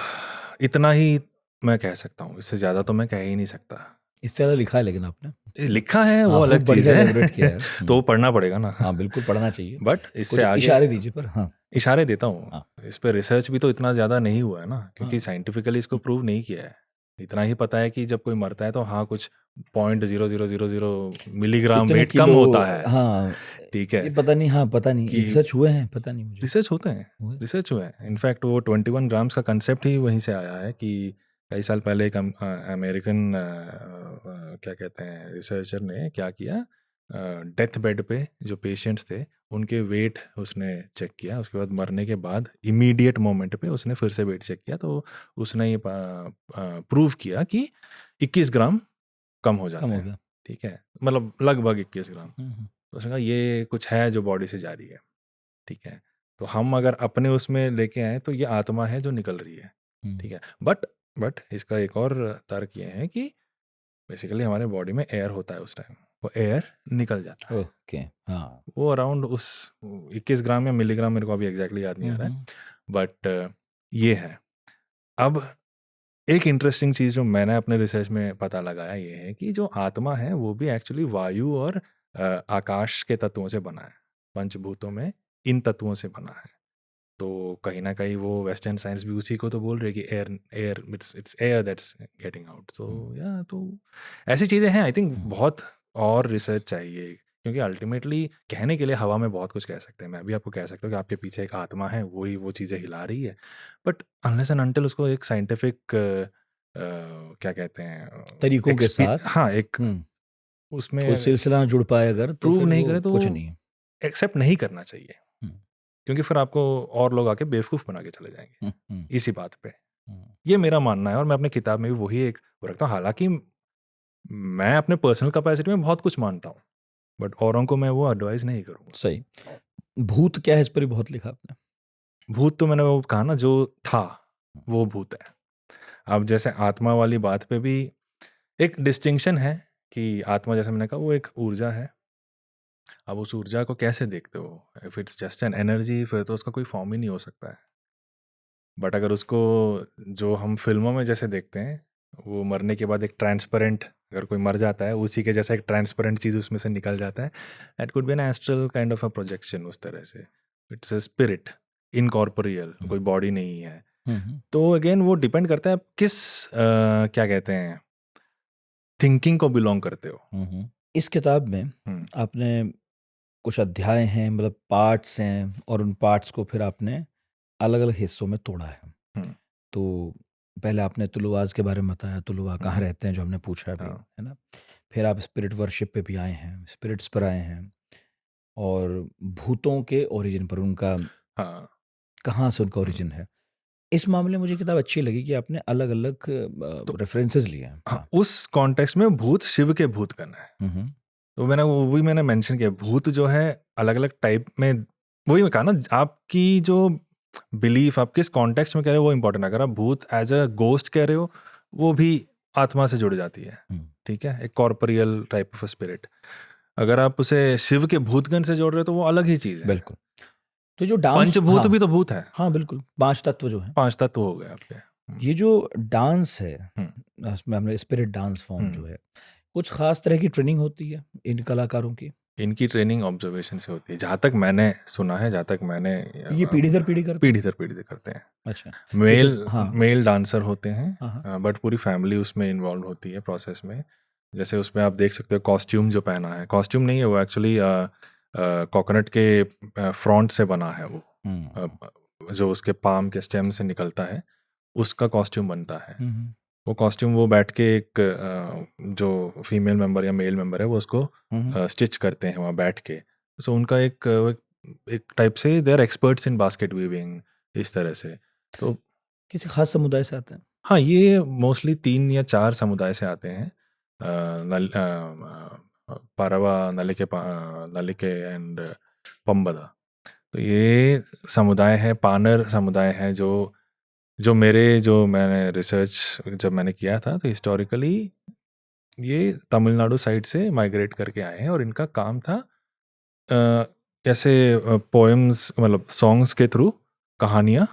Speaker 2: इतना ही मैं कह सकता हूँ, इससे ज़्यादा तो मैं कह ही नहीं सकता।
Speaker 1: इससे ज़्यादा लिखा है लेकिन आपने
Speaker 2: लिखा है वो
Speaker 1: हाँ,
Speaker 2: अलग चीज़
Speaker 1: बढ़िया
Speaker 2: है।
Speaker 1: elaborate किया है।
Speaker 2: तो वो पढ़ना पड़ेगा ना।
Speaker 1: हाँ, बिल्कुल पढ़ना चाहिए।
Speaker 2: बट इससे
Speaker 1: कुछ
Speaker 2: आगे
Speaker 1: इशारे दीजिए पर। हाँ,
Speaker 2: इशारे देता हूँ।
Speaker 1: हाँ।
Speaker 2: इस पे रिसर्च भी तो इतना ज़्यादा नहीं हुआ है ना, क्योंकि
Speaker 1: हाँ।
Speaker 2: साइंटिफिकली इसको प्रूव नहीं किया है। इतना ही पता है कि जब कोई मरता है तो हाँ, कुछ 0.0000 मिलीग्राम
Speaker 1: इतने
Speaker 2: वेट कम
Speaker 1: किलो।
Speaker 2: होता है।
Speaker 1: हाँ,
Speaker 2: ठीक है,
Speaker 1: ये पता नहीं, हाँ, पता नहीं
Speaker 2: कि
Speaker 1: रिसर्च हुए हैं, पता नहीं मुझे।
Speaker 2: रिसर्च होते हैं,
Speaker 1: हुए?
Speaker 2: रिसर्च हुए हैं। इनफैक्ट वो 21 ग्राम्स का कंसेप्ट ही वहीं से आया है कि कई साल पहले एक अमेरिकन क्या कहते हैं रिसर्चर ने क्या किया, डेथ बेड पे जो पेशेंट्स थे उनके वेट उसने चेक किया। उसके बाद मरने के बाद इमीडिएट मोमेंट पे उसने फिर से वेट चेक किया, तो उसने ये प्रूव किया कि 21 ग्राम कम हो
Speaker 1: कम
Speaker 2: जाते
Speaker 1: हो
Speaker 2: हैं।
Speaker 1: गया।
Speaker 2: ठीक है, मतलब लगभग 21 ग्राम। तो उसने कहा ये कुछ है जो बॉडी से जा रही है। ठीक है, तो हम अगर अपने उसमें लेके आए तो ये आत्मा है जो निकल रही है। ठीक है, बट इसका एक और तर्क ये है कि बेसिकली हमारे बॉडी में एयर होता है, उस टाइम वो एयर निकल जाता है।
Speaker 1: ओके। हाँ।
Speaker 2: वो अराउंड उस 21 ग्राम या मिलीग्राम, मेरे को अभी एग्जैक्टली याद नहीं आ रहा है, बट ये है। अब एक इंटरेस्टिंग चीज़ जो मैंने अपने रिसर्च में पता लगाया ये है कि जो आत्मा है वो भी एक्चुअली वायु और आकाश के तत्वों से बना है। पंचभूतों में इन तत्वों से बना है। तो कहीं ना कहीं वो वेस्टर्न साइंस भी उसी को तो बोल रही है कि air air it's air that's getting out. So या तो ऐसी चीज़ें हैं। आई थिंक बहुत और रिसर्च चाहिए, क्योंकि अल्टीमेटली कहने के लिए हवा में बहुत कुछ कह सकते हैं। मैं भी आपको कह सकता हूँ कि आपके पीछे एक आत्मा है, वही वो चीज़ें हिला रही है, बट अनलेस एंड अनटिल उसको एक साइंटिफिक क्या कहते हैं
Speaker 1: तरीकों के साथ।
Speaker 2: हाँ, एक
Speaker 1: कोई
Speaker 2: उसमें
Speaker 1: सिलसिला ना जुड़ पाए अगर, तो
Speaker 2: प्रूव
Speaker 1: फिर
Speaker 2: नहीं
Speaker 1: वो
Speaker 2: करे तो
Speaker 1: कुछ नहीं है।
Speaker 2: एक्सेप्ट नहीं करना चाहिए, क्योंकि फिर आपको और लोग आके बेवकूफ़ बना के चले जाएंगे इसी बात पे। ये मेरा मानना है और मैं अपनी किताब में भी वही एक वो रखता हूँ। हालांकि मैं अपने पर्सनल कैपेसिटी में बहुत कुछ मानता हूँ, बट औरों को मैं वो एडवाइस नहीं करूँगा।
Speaker 1: सही। भूत क्या है, इस पर भी बहुत लिखा आपने।
Speaker 2: भूत तो मैंने वो कहा ना, जो था वो भूत है। अब जैसे आत्मा वाली बात पे भी एक डिस्टिंक्शन है कि आत्मा, जैसे मैंने कहा, वो एक ऊर्जा है। अब उस ऊर्जा को कैसे देखते हो? If it's just an energy, फिर तो उसका कोई फॉर्म ही नहीं हो सकता है। बट अगर उसको जो हम फिल्मों में जैसे देखते हैं, वो मरने के बाद एक ट्रांसपेरेंट, अगर कोई मर जाता है उसी के जैसा एक ट्रांसपेरेंट चीज़ उसमें से निकल जाता है, that could be an astral kind of a projection. उस तरह से इट्स अ स्पिरिट, इनकॉर्पोरियल, कोई बॉडी नहीं है। तो अगेन वो डिपेंड करता है आप किस क्या कहते हैं थिंकिंग को बिलोंग करते हो।
Speaker 1: इस किताब में आपने कुछ अध्याय हैं, मतलब पार्ट्स हैं, और उन पार्ट्स को फिर आपने अलग अलग हिस्सों में तोड़ा है। तो पहले आपने तुलुआज के बारे में बताया, तुलुआ कहाँ रहते हैं, जो हमने पूछा अभी, है ना। फिर आप स्पिरिट वर्शिप पे भी आए हैं, स्पिरिट्स पर आए हैं, और भूतों के ओरिजिन पर, उनका कहाँ से उनका ओरिजिन है। इस मामले में मुझे किताब अच्छी लगी कि आपने अलग अलग रेफरेंसेस लिए हैं।
Speaker 2: हाँ, उस कॉन्टेक्स्ट में भूत शिव के भूत करना है।
Speaker 1: हम्म,
Speaker 2: तो मैंने मेंशन किया, भूत जो है अलग अलग टाइप में, वही मैं कहा ना, आपकी जो बिलीफ आप किस कॉन्टेक्स्ट में कह रहे हो वो इंपॉर्टेंट है। अगर आप भूत एज अ गोस्ट कह रहे हो, वो भी आत्मा से जुड़ जाती है, ठीक है, एक कॉर्पोरियल टाइप ऑफ स्पिरिट। अगर आप उसे शिव के भूतगण से जोड़ रहे हो तो वो अलग ही चीज है।
Speaker 1: बिल्कुल। तो जो डांस,
Speaker 2: पंचभूत
Speaker 1: हाँ,
Speaker 2: भी तो भूत है,
Speaker 1: हाँ बिल्कुल, 5 तत्व जो है,
Speaker 2: 5 तत्व हो गए आपके।
Speaker 1: ये जो डांस है,
Speaker 2: हम्म,
Speaker 1: उसमें हमने स्पिरिट डांस फॉर्म
Speaker 2: हम्म।
Speaker 1: जो है, कुछ खास तरह की ट्रेनिंग होती है इन कलाकारों की?
Speaker 2: इनकी ट्रेनिंग ऑब्जर्वेशन से होती है, जहाँ तक मैंने सुना है, जहाँ तक मैंने
Speaker 1: ये पीढ़ी दर पीढ़ी करते हैं?
Speaker 2: पीढ़ी दर पीढ़ी करते हैं।
Speaker 1: अच्छा, जैसे
Speaker 2: मेल
Speaker 1: हाँ,
Speaker 2: मेल डांसर होते
Speaker 1: हाँ,
Speaker 2: हैं,
Speaker 1: हाँ,
Speaker 2: बट पूरी फैमिली उसमें इन्वॉल्व होती है प्रोसेस में। जैसे उसमें आप देख सकते हो कॉस्ट्यूम जो पहना है, कॉस्ट्यूम नहीं है वो, एक्चुअली कोकोनट के फ्रॉन्ट से बना है वो, जो उसके पाम के स्टेम से निकलता है, उसका कॉस्ट्यूम बनता है। वो कॉस्ट्यूम वो बैठ के एक जो फीमेल मेंबर या मेल मेंबर है वो उसको स्टिच करते हैं वहाँ बैठ के। सो उनका एक टाइप से they are experts in basket weaving, इस तरह से। तो
Speaker 1: किसी खास समुदाय से आते हैं?
Speaker 2: हाँ, ये मोस्टली 3 या 4 समुदाय से आते हैं। पारवा, नलिके एंड पंबदा। तो ये समुदाय है, पानर समुदाय है, जो मैंने रिसर्च जब मैंने किया था, तो हिस्टोरिकली ये तमिलनाडु साइड से माइग्रेट करके आए हैं, और इनका काम था ऐसे पोएम्स, मतलब सॉन्ग्स के थ्रू कहानियाँ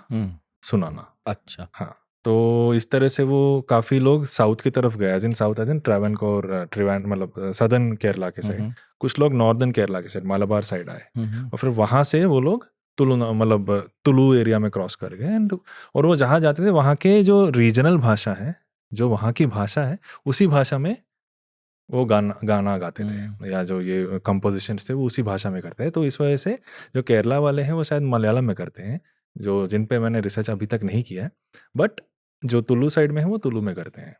Speaker 2: सुनाना।
Speaker 1: अच्छा,
Speaker 2: हाँ, तो इस तरह से वो काफ़ी लोग साउथ की तरफ गए, एज इन ट्रावनकोर, मतलब सदर्न केरला के साइड। कुछ लोग नॉर्दर्न केरला के साइड, मालाबार साइड आए, और फिर वहाँ से वो लोग तुलु एरिया में क्रॉस कर गए। एंड और वो जहाँ जाते थे, वहाँ के जो रीजनल भाषा है, जो वहाँ की भाषा है, उसी भाषा में वो गाना गाते थे, या जो ये कंपोजिशंस थे वो उसी भाषा में करते हैं। तो इस वजह से जो केरला वाले हैं वो शायद मलयालम में करते हैं, जो जिन पे मैंने रिसर्च अभी तक नहीं किया है, बट जो तुलु साइड में है वो तुलु में करते हैं।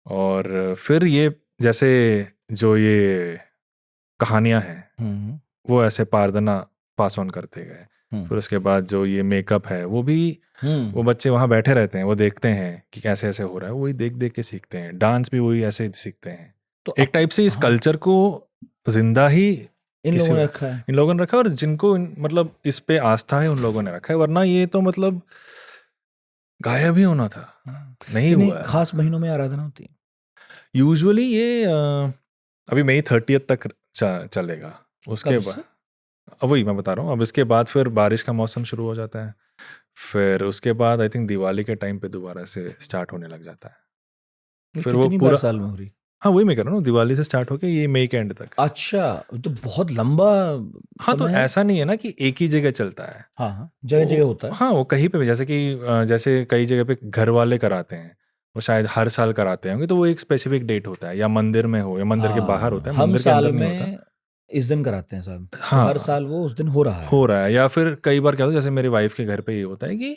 Speaker 2: और फिर ये जैसे जो ये कहानियां हैं वो ऐसे पारदना पास ऑन करते गए। फिर उसके बाद जो ये मेकअप है वो भी वो बच्चे वहाँ बैठे रहते हैं, वो देखते हैं कि कैसे ऐसे हो रहा है, वही देख देख के सीखते हैं। डांस भी वही ऐसे सीखते हैं।
Speaker 1: तो
Speaker 2: एक टाइप से इस कल्चर को जिंदा ही
Speaker 1: इन लोगों ने रखा है,
Speaker 2: इन लोगों ने रखा है, और जिनको मतलब इस पे आस्था है उन लोगों ने रखा है, वरना ये तो मतलब गायब ही होना था, नहीं हुआ है।
Speaker 1: खास महीनों में आराधना होती है
Speaker 2: यूजुअली ये अभी मई 30 तक चलेगा। उसके बाद अब वही मैं बता रहा हूँ, अब इसके बाद फिर बारिश का मौसम शुरू हो जाता है, फिर उसके बाद आई थिंक दिवाली के टाइम पे दोबारा से स्टार्ट होने लग जाता है। फिर वो पूरा
Speaker 1: साल में हो रही?
Speaker 2: हाँ, वही मैं कह रहा हूँ, दिवाली से स्टार्ट होके ये मई के एंड तक।
Speaker 1: अच्छा, तो बहुत लंबा
Speaker 2: हाँ, तो
Speaker 1: समय है।
Speaker 2: ऐसा नहीं है ना कि एक ही जगह चलता है।
Speaker 1: हाँ, जगह जगह होता है।
Speaker 2: हाँ, वो कहीं पे भी, जैसे कई जगह पे घर वाले कराते हैं, वो शायद हर साल कराते होंगे, तो वो एक स्पेसिफिक डेट होता है, या मंदिर में हो या मंदिर के बाहर होता है,
Speaker 1: हम
Speaker 2: मंदिर के
Speaker 1: साल
Speaker 2: अंदर नहीं होता।
Speaker 1: में इस दिन कराते हैं साहब, तो
Speaker 2: हाँ,
Speaker 1: हर साल वो उस दिन हो रहा है।
Speaker 2: हो रहा है। या फिर कई बार क्या होता है, जैसे मेरी वाइफ के घर पे ये होता है कि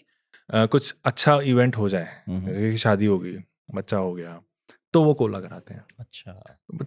Speaker 2: कुछ अच्छा इवेंट हो जाए, जैसे कि शादी हो गई, बच्चा हो गया, तो वो कोला कराते हैं।
Speaker 1: अच्छा,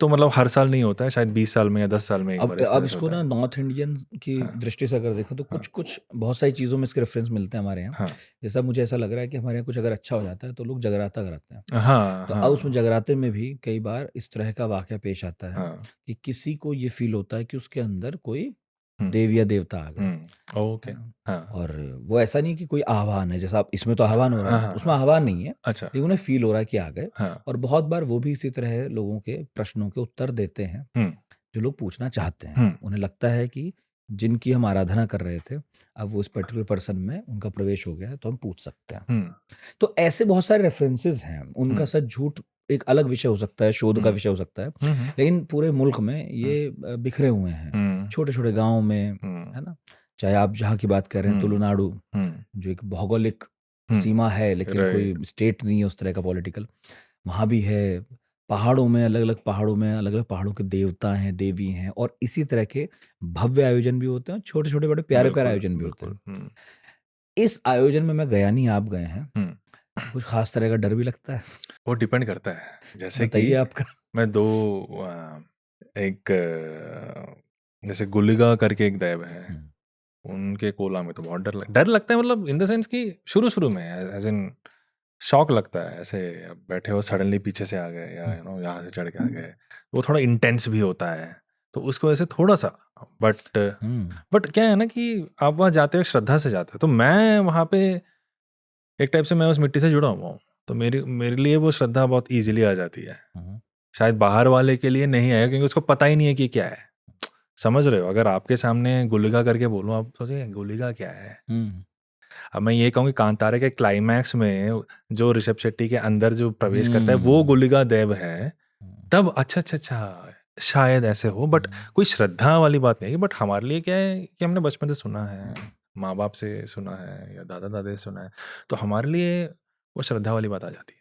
Speaker 2: तो मतलब हर साल नहीं होता है, शायद 20 साल में या 10 साल में एक बार इस
Speaker 1: अब
Speaker 2: तरह से
Speaker 1: इसको
Speaker 2: होता
Speaker 1: ना
Speaker 2: है।
Speaker 1: नॉर्थ इंडियन की दृष्टि से अगर देखो तो कुछ कुछ बहुत सारी चीज़ों में इसके रेफरेंस मिलते हैं हमारे यहाँ।
Speaker 2: हाँ,
Speaker 1: जैसा मुझे ऐसा लग रहा है कि हमारे यहाँ कुछ अगर अच्छा हो जाता है तो लोग जगराता कराते हैं।
Speaker 2: हाँ,
Speaker 1: तो अब
Speaker 2: हाँ,
Speaker 1: उसमें जगराते में भी कई बार इस तरह का वाक़या पेश आता है
Speaker 2: हाँ,
Speaker 1: कि किसी को ये फ़ील होता है कि उसके अंदर कोई
Speaker 2: हम्म,
Speaker 1: देव या देवता आ गए,
Speaker 2: ओके,
Speaker 1: है ना?
Speaker 2: हाँ,
Speaker 1: और वो ऐसा नहीं कि कोई आह्वान है, जैसा आप इसमें तो आह्वान हो रहा
Speaker 2: हाँ,
Speaker 1: है,
Speaker 2: हाँ,
Speaker 1: उसमें
Speaker 2: हाँ,
Speaker 1: आह्वान नहीं है,
Speaker 2: अच्छा,
Speaker 1: लेकिन उन्हें फ़ील हो रहा है कि आ गए।
Speaker 2: हाँ,
Speaker 1: और बहुत बार वो भी इसी तरह लोगों के प्रश्नों के उत्तर देते हैं, जो लोग पूछना चाहते हैं। उन्हें लगता है कि जिनकी हम आराधना कर रहे थे, अब वो इस पर्टिकुलर पर्सन में उनका प्रवेश हो गया है, तो हम पूछ सकते हैं। तो ऐसे बहुत सारे रेफरेंसेस हैं, उनका सच झूठ एक अलग विषय हो सकता है, शोध का विषय हो सकता है, लेकिन पूरे मुल्क में ये बिखरे हुए हैं, छोटे-छोटे गाँव में, है ना? चाहे आप जहाँ की बात कर रहे हैं, तुलुनाडु, जो एक भौगोलिक सीमा है, लेकिन कोई स्टेट नहीं है उस तरह का पॉलिटिकल, वहाँ भी है। पहाड़ों में अलग-अलग पहाड़ों के देवता हैं, देवी हैं, और इसी तरह के भव्य आयोजन भी होते हैं, छोटे-छोटे बड़े प्यारे-प्यारे आयोजन भी होते हैं। इस आयोजन में मैं गया नहीं, आप गए हैं। कुछ खास तरह का डर भी लगता है?
Speaker 2: वो डिपेंड करता है, जैसे कि
Speaker 1: बताइए आपका।
Speaker 2: मैं दो एक जैसे गुलिगा करके एक दैव है, उनके कोला में तो बहुत डर लगता है, मतलब इन द सेंस कि शुरू में एज इन शॉक लगता है, ऐसे बैठे हो सडनली पीछे से आ गए या यहाँ से चढ़ के आ गए, वो थोड़ा इंटेंस भी होता है, तो उसको वैसे थोड़ा सा बट क्या है ना कि आप वहाँ जाते हो श्रद्धा से जाते हो, तो मैं वहाँ पे एक टाइप से मैं उस मिट्टी से जुड़ा हुआ हूँ, तो मेरे लिए वो श्रद्धा बहुत ईजिली आ जाती है। शायद बाहर वाले के लिए नहीं आएगा क्योंकि उसको पता ही नहीं है कि क्या है, समझ रहे हो? अगर आपके सामने गुलिगा करके बोलूँ, आप सोचेंगे गुलिगा क्या है। अब मैं ये कहूँ कि कांतारा के क्लाइमैक्स में जो ऋषभ शेट्टी के अंदर जो प्रवेश करता है वो गुलिगा देव है, तब अच्छा शायद ऐसे हो, बट कोई श्रद्धा वाली बात नहीं है। बट हमारे लिए क्या है कि हमने बचपन से सुना है, माँ बाप से सुना है या दादा दादी से सुना है, तो हमारे लिए वो श्रद्धा वाली बात आ जाती है,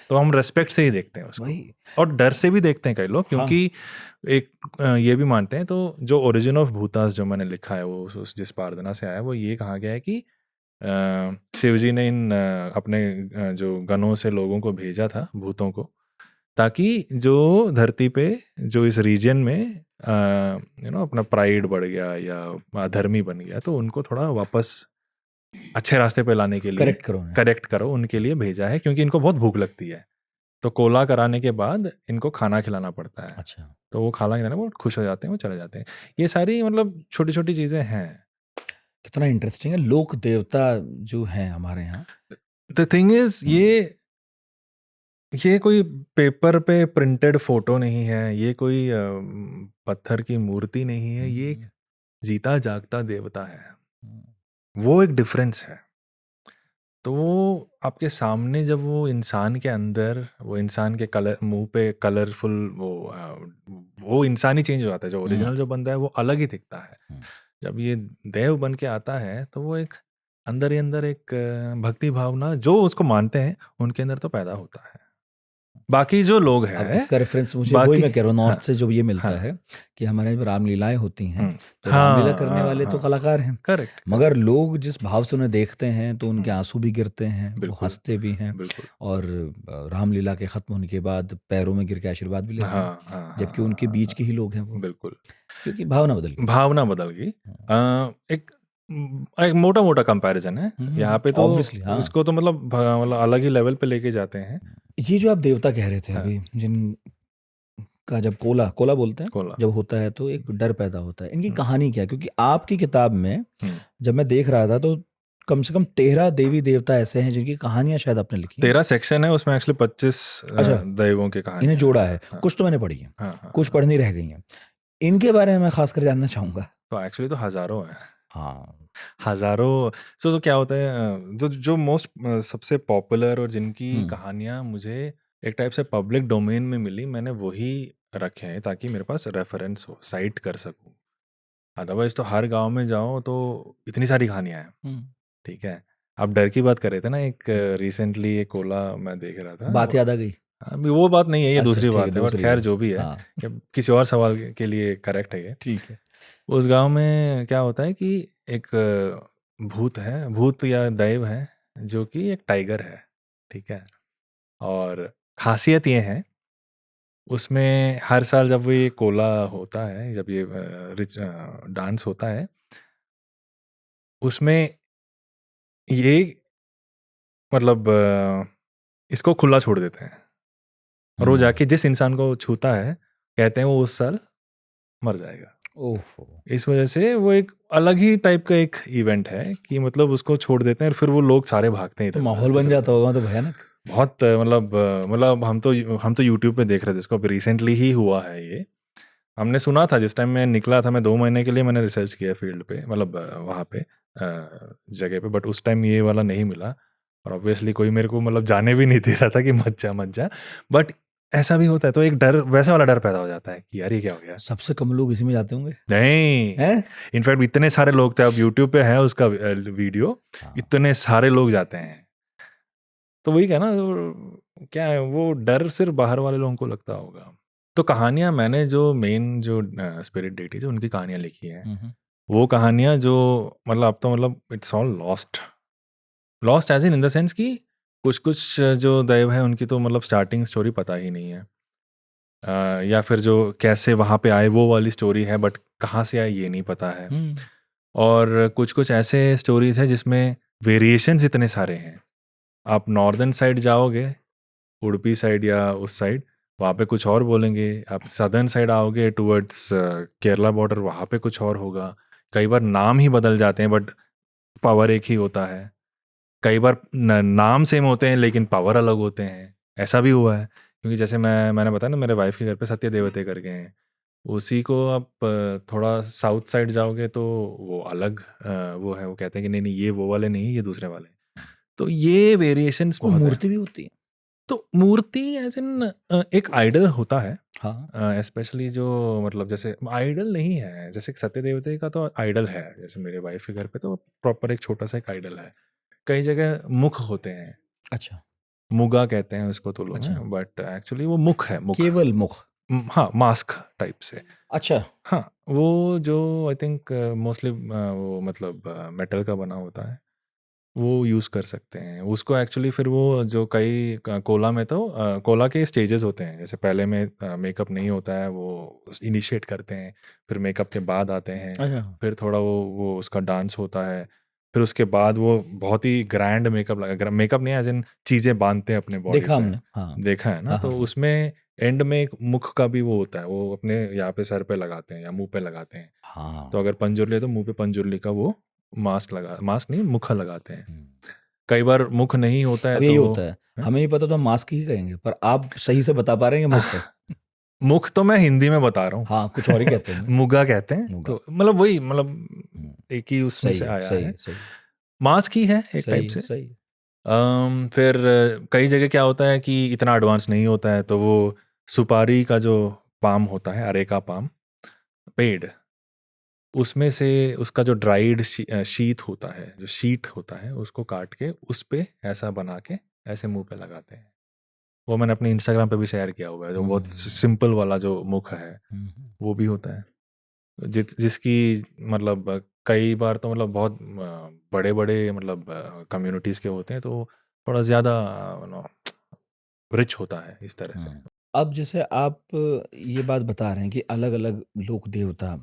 Speaker 2: तो हम रेस्पेक्ट से ही देखते हैं उसको, और डर से भी देखते हैं कई लोग, क्योंकि एक ये भी मानते हैं। तो जो ओरिजिन ऑफ भूतास जो मैंने लिखा है वो उस जिस पारदना से आया, वो ये कहा गया है कि शिवजी ने इन अपने जो गणों से लोगों को भेजा था, भूतों को, ताकि जो धरती पे जो इस रीजन में अपना प्राइड बढ़ गया या अधर्मी बन गया, तो उनको थोड़ा वापस अच्छे रास्ते पे लाने के लिए करेक्ट करो उनके लिए भेजा है, क्योंकि इनको बहुत भूख लगती है, तो कोला कराने के बाद इनको खाना खिलाना पड़ता है। अच्छा, तो वो खाना खिलाने वो खुश हो जाते हैं, वो चले जाते हैं। ये सारी मतलब छोटी छोटी चीजें हैं।
Speaker 1: कितना इंटरेस्टिंग है, लोक देवता जो हैं हमारे यहाँ।
Speaker 2: द थिंग इज ये कोई पेपर पे प्रिंटेड फोटो नहीं है, ये कोई पत्थर की मूर्ति नहीं है, ये एक जीता जागता देवता है, वो एक डिफरेंस है। तो वो आपके सामने जब वो इंसान के अंदर, वो इंसान के कलर मुंह पे कलरफुल वो इंसान ही चेंज हो जाता है, जो ओरिजिनल जो बंदा है वो अलग ही दिखता है। जब ये देव बन के आता है तो वो एक अंदर ही अंदर एक भक्ति भावना जो उसको मानते हैं उनके अंदर तो पैदा होता है। बाकी जो लोग हैं,
Speaker 1: अब इसका रेफरेंस मुझे वही मैं कह रहा हूँ नॉर्थ से जो ये मिलता है कि हमारे यहाँ रामलीलाएं होती हैं, तो रामलीला करने वाले तो कलाकार हैं,
Speaker 2: करेक्ट,
Speaker 1: मगर लोग जिस भाव से उन्हें देखते हैं तो उनके आंसू भी गिरते हैं, वो हंसते भी हैं, और रामलीला के खत्म होने के बाद पैरों में गिर के आशीर्वाद भी लेते हैं, जबकि उनके बीच के ही लोग हैं वो।
Speaker 2: बिल्कुल,
Speaker 1: क्योंकि भावना बदल गई।
Speaker 2: एक मोटा मोटा कंपैरिजन है यहाँ पे, तो इसको तो मतलब अलग ही लेवल पे लेके जाते हैं।
Speaker 1: ये जो आप देवता कह रहे थे अभी, जिन का जब कोला बोलते हैं, जब होता है तो एक डर पैदा होता है, इनकी कहानी क्या है? क्योंकि आपकी किताब में जब मैं देख रहा था तो कम से कम 13 देवी देवता ऐसे हैं जिनकी कहानियां शायद आपने लिखी।
Speaker 2: 13 सेक्शन है उसमें, एक्चुअली 25 दैवों की कहानी
Speaker 1: इन्हें जोड़ा है। कुछ तो मैंने पढ़ी है, कुछ पढ़नी रह गई हैं। इनके बारे में मैं खासकर जानना चाहूंगा।
Speaker 2: तो एक्चुअली तो हजारों हैं। हजारों। तो क्या होता है, जो मोस्ट सबसे पॉपुलर और जिनकी कहानियां मुझे एक टाइप से पब्लिक डोमेन में मिली, मैंने वही रखे हैं ताकि मेरे पास रेफरेंस हो, साइट कर सकूं। अदरवाइज तो हर गांव में जाओ तो इतनी सारी कहानियां हैं। ठीक है, आप डर की बात कर रहे थे ना, एक रिसेंटली एक कोला मैं देख रहा था,
Speaker 1: बात याद आ गई।
Speaker 2: अभी वो बात नहीं है, ये दूसरी बात है, बट खैर जो भी है, किसी और सवाल के लिए करेक्ट है ये।
Speaker 1: ठीक है।
Speaker 2: उस गांव में क्या होता है कि एक भूत या दैव है जो कि एक टाइगर है। ठीक है, और खासियत ये है उसमें हर साल जब ये कोला होता है, जब ये डांस होता है, उसमें ये मतलब इसको खुला छोड़ देते हैं, और वो जाके जिस इंसान को छूता है कहते हैं वो उस साल मर जाएगा। इस वजह से वो एक अलग ही टाइप का एक इवेंट है कि मतलब उसको छोड़ देते हैं और फिर वो लोग सारे भागते हैं।
Speaker 1: तो माहौल बन जाता होगा तो भयानक
Speaker 2: बहुत, मतलब हम तो यूट्यूब पे देख रहे थे इसको, अभी रिसेंटली ही हुआ है ये। हमने सुना था जिस टाइम मैं निकला था, मैं 2 महीने के लिए मैंने रिसर्च किया फील्ड पे, मतलब वहाँ पे जगह पे, बट उस टाइम ये वाला नहीं मिला, और ऑब्वियसली कोई मेरे को मतलब जाने भी नहीं दे रहा था कि मत जा, बट ऐसा भी होता है, तो एक डर, वैसा वाला डर पैदा हो जाता है कि यार ये क्या हो गया।
Speaker 1: सबसे कम लोग इसी में जाते होंगे।
Speaker 2: नहीं, इनफैक्ट इतने सारे लोग थे, अब यूट्यूब पे है उसका वीडियो, इतने सारे लोग जाते हैं। तो वही क्या ना, क्या है वो डर सिर्फ बाहर वाले लोगों को लगता होगा। तो कहानियां मैंने जो मेन जो स्पिरिट डेटीज है उनकी कहानियां लिखी हैं, वो कहानियां जो मतलब अब तो मतलब it's all lost as in the sense कि कुछ जो दैव है उनकी तो मतलब स्टार्टिंग स्टोरी पता ही नहीं है, या फिर जो कैसे वहाँ पे आए वो वाली स्टोरी है, बट कहाँ से आए ये नहीं पता है। और कुछ कुछ ऐसे स्टोरीज हैं जिसमें वेरिएशंस इतने सारे हैं। आप नॉर्दर्न साइड जाओगे, उडुपी साइड या उस साइड, वहाँ पे कुछ और बोलेंगे। आप सदर्न साइड आओगे टुवर्ड्स केरला बॉर्डर, वहाँ पे कुछ और होगा। कई बार नाम ही बदल जाते हैं बट पावर एक ही होता है। कई बार नाम सेम होते हैं लेकिन पावर अलग होते हैं। ऐसा भी हुआ है, क्योंकि जैसे मैंने बताया ना, मेरे वाइफ के घर पे सत्य देवते करके हैं। उसी को आप थोड़ा साउथ साइड जाओगे तो वो अलग वो है। वो कहते हैं कि नहीं नहीं, ये वो वाले नहीं, ये दूसरे वाले। तो ये वेरिएशंस
Speaker 1: कोई
Speaker 2: बहुत है।
Speaker 1: मूर्ति भी होती है?
Speaker 2: तो मूर्ति एज इन एक आइडल होता है।
Speaker 1: हाँ।
Speaker 2: स्पेशली जो मतलब जैसे आइडल नहीं है, जैसे सत्य देवते का तो आइडल है। जैसे मेरे वाइफ के घर पे तो प्रॉपर एक छोटा सा एक आइडल है। कई जगह मुख होते हैं,
Speaker 1: अच्छा।
Speaker 2: मुगा कहते हैं उसको तो लोग,
Speaker 1: अच्छा।
Speaker 2: बट एक्चुअली वो मुख है, मुख।
Speaker 1: केवल मुख?
Speaker 2: हाँ, मास्क टाइप से।
Speaker 1: अच्छा।
Speaker 2: हाँ, वो जो आई थिंक मोस्टली वो मतलब मेटल का बना होता है, वो यूज़ कर सकते हैं उसको। एक्चुअली फिर वो जो कई कोला में तो कोला के स्टेजेस होते हैं। जैसे पहले में मेकअप नहीं होता है, वो इनिशिएट करते हैं, फिर मेकअप के बाद आते हैं,
Speaker 1: अच्छा।
Speaker 2: फिर थोड़ा वो उसका डांस होता है, फिर उसके बाद वो बहुत ही ग्रैंड मेकअप लगा। मेकअप नहीं, एज इन चीज़ें बांधते हैं अपने बॉडी
Speaker 1: देखा
Speaker 2: पे।
Speaker 1: हमने, हाँ।
Speaker 2: देखा है ना?
Speaker 1: हाँ,
Speaker 2: तो
Speaker 1: हाँ, हाँ।
Speaker 2: उसमें एंड में एक मुख का भी वो होता है, वो अपने यहाँ पे सर पे लगाते हैं या मुंह पे लगाते हैं।
Speaker 1: हाँ।
Speaker 2: तो अगर पंजुर्ली है तो मुंह पे पंजुर्ली का वो मास्क नहीं, मुखा लगाते हैं।
Speaker 1: हम्म।
Speaker 2: कई बार मुख नहीं होता है
Speaker 1: अब यही
Speaker 2: तो
Speaker 1: होता है,
Speaker 2: हैं?
Speaker 1: हमें नहीं पता तो हम मास्क ही कहेंगे, पर आप सही से बता पा रहे हैं ये मुख है।
Speaker 2: मुख तो मैं हिंदी में बता रहा हूँ।
Speaker 1: हाँ, कुछ और ही कहते होंगे।
Speaker 2: मुगा कहते हैं,
Speaker 1: मुगा।
Speaker 2: तो मतलब वही, मतलब
Speaker 1: हम्म,
Speaker 2: एक ही उसमें
Speaker 1: सही
Speaker 2: से
Speaker 1: है,
Speaker 2: आया
Speaker 1: सही
Speaker 2: है।
Speaker 1: है, सही है,
Speaker 2: मास्क ही है एक टाइप
Speaker 1: सही है,
Speaker 2: से।
Speaker 1: सही है।
Speaker 2: फिर कई जगह क्या होता है कि इतना एडवांस नहीं होता है, तो वो सुपारी का जो पाम होता है, अरेका पाम पेड़, उसमें से उसका जो ड्राइड शीट होता है, जो शीट होता है, उसको काट के उस पे ऐसा बना के ऐसे मुंह पे लगाते हैं। वो मैंने अपने इंस्टाग्राम पे भी शेयर किया हुआ है, जो बहुत सिंपल वाला जो मुख है, वो भी होता है। जिसकी मतलब कई बार तो मतलब बहुत बड़े बड़े मतलब कम्युनिटीज़ के होते हैं, तो थोड़ा ज़्यादा रिच होता है इस तरह से।
Speaker 1: अब जैसे आप ये बात बता रहे हैं कि अलग-अलग लोक देवता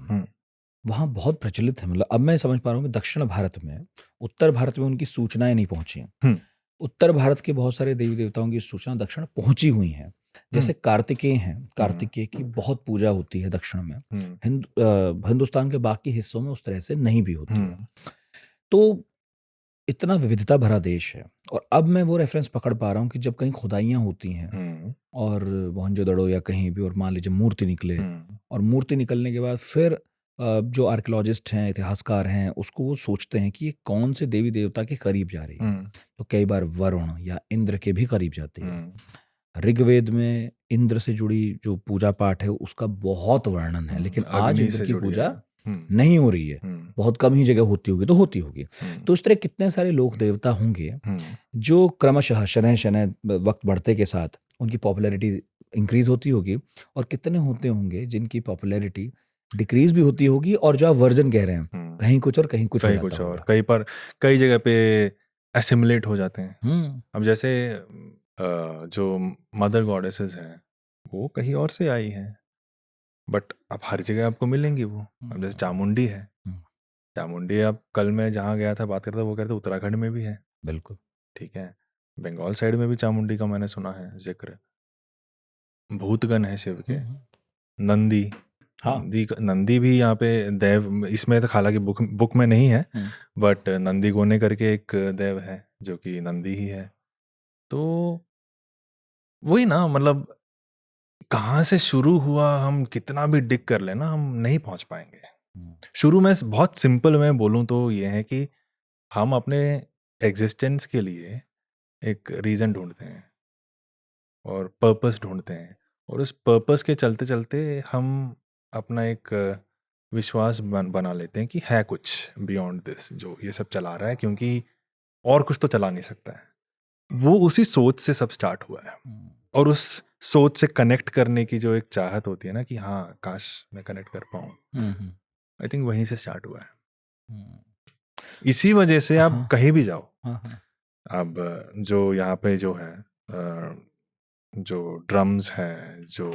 Speaker 1: वहाँ बहुत प्रचलित है, मतलब अब मैं समझ पा रहा हूँ कि दक्षिण भारत में, उत्तर भारत में उनकी सूचनाएँ नहीं पहुँची हैं।
Speaker 2: हुँ,
Speaker 1: उत्तर भारत के बहुत सारे देवी-देवताओं की सूचना दक्षिण पहुँची हुई हैं। जैसे कार्तिकेय हैं, कार्तिकेय की बहुत पूजा होती है दक्षिण में।
Speaker 2: हुँ,
Speaker 1: हिंदुस्तान के बाकी हिस्सों में उस तरह से नहीं भी होती है।
Speaker 2: हुँ,
Speaker 1: तो इतना विविधता भरा देश है, और अब मैं वो रेफ़रेंस पकड़ पा रहा हूँ कि जब कहीं खुदाइयाँ होती हैं
Speaker 2: हुँ,
Speaker 1: और मोहनजोदड़ो या कहीं भी, और मान लीजिए मूर्ति निकले,
Speaker 2: हुँ,
Speaker 1: और मूर्ति निकलने के बाद फिर जो आर्कियोलॉजिस्ट हैं, इतिहासकार हैं, उसको वो सोचते हैं कि ये कौन से देवी-देवता के करीब जा रही है।
Speaker 2: हुँ,
Speaker 1: तो कई बार वरुण या इंद्र के भी करीब जाती है।
Speaker 2: हुँ,
Speaker 1: ऋग्वेद में इंद्र से जुड़ी जो पूजा-पाठ है उसका बहुत वर्णन है, लेकिन आज
Speaker 2: अग्नि
Speaker 1: इंद्र
Speaker 2: से
Speaker 1: की
Speaker 2: जुड़ी है।
Speaker 1: पूजा
Speaker 2: हुँ,
Speaker 1: नहीं हो रही है।
Speaker 2: हुँ,
Speaker 1: बहुत कम ही जगह होती होगी तो होती होगी।
Speaker 2: हुँ,
Speaker 1: तो इस तरह कितने सारे लोक देवता होंगे
Speaker 2: हुँ,
Speaker 1: जो क्रमशः शनैः-शनैः वक़्त बढ़ते के साथ उनकी पॉपुलैरिटी इंक्रीज़ होती होगी, और कितने होते होंगे जिनकी पॉपुलैरिटी डिक्रीज़ भी होती होगी, और जो आप वर्जन कह रहे हैं,
Speaker 2: हुँ।
Speaker 1: कहीं कुछ और कहीं कुछ हो
Speaker 2: कहीं
Speaker 1: जाता
Speaker 2: कुछ और,
Speaker 1: होगा।
Speaker 2: कई जगह पे एसिमिलेट हो जाते हैं।
Speaker 1: हुँ।
Speaker 2: अब जैसे जो मदर गॉडेसेस हैं, वो कहीं और से आई हैं, बट अब हर जगह आपको मिलेंगी वो। अब जैसे चामुंडी है,
Speaker 1: हुँ,
Speaker 2: चामुंडी अब कल मैं जहाँ गया था बात करता, वो कहते उत्तराखंड में भी है,
Speaker 1: बिल्कुल।
Speaker 2: ठीक है। बंगाल साइड में भी चामुंडी का मैंने सुना है ज़िक्र। भूतगण है शिव के,
Speaker 1: हुँ, हुँ।
Speaker 2: नंदी,
Speaker 1: हाँ।
Speaker 2: नंदी भी यहाँ पे देव, इसमें तो हालाँकि बुक बुक में नहीं है,
Speaker 1: हुँ।
Speaker 2: बट नंदी गोने करके एक देव है, जो कि नंदी ही है। तो वही ना, मतलब कहाँ से शुरू हुआ, हम कितना भी डिग कर लें ना, हम नहीं पहुँच पाएँगे।
Speaker 1: हुँ।
Speaker 2: शुरू में बहुत सिंपल मैं बोलूँ तो ये है कि हम अपने एग्ज़िस्टेंस के लिए एक रीज़न ढूँढते हैं और पर्पस ढूँढते हैं, और उस पर्पस के चलते-चलते हम अपना एक विश्वास बना लेते हैं कि है कुछ बियॉन्ड दिस जो ये सब चला रहा है, क्योंकि और कुछ तो चला नहीं सकता है। वो उसी सोच से सब स्टार्ट हुआ है,
Speaker 1: हुँ।
Speaker 2: और उस सोच से कनेक्ट करने की जो एक चाहत होती है ना कि हाँ, काश मैं कनेक्ट कर पाऊँ,
Speaker 1: हुँ, हुँ।
Speaker 2: आई थिंक वहीं से स्टार्ट हुआ है।
Speaker 1: हुँ।
Speaker 2: इसी वजह से आप
Speaker 1: हाँ,
Speaker 2: कहीं भी जाओ,
Speaker 1: हाँ, हाँ।
Speaker 2: अब जो यहाँ पे जो है जो ड्रम्स हैं, जो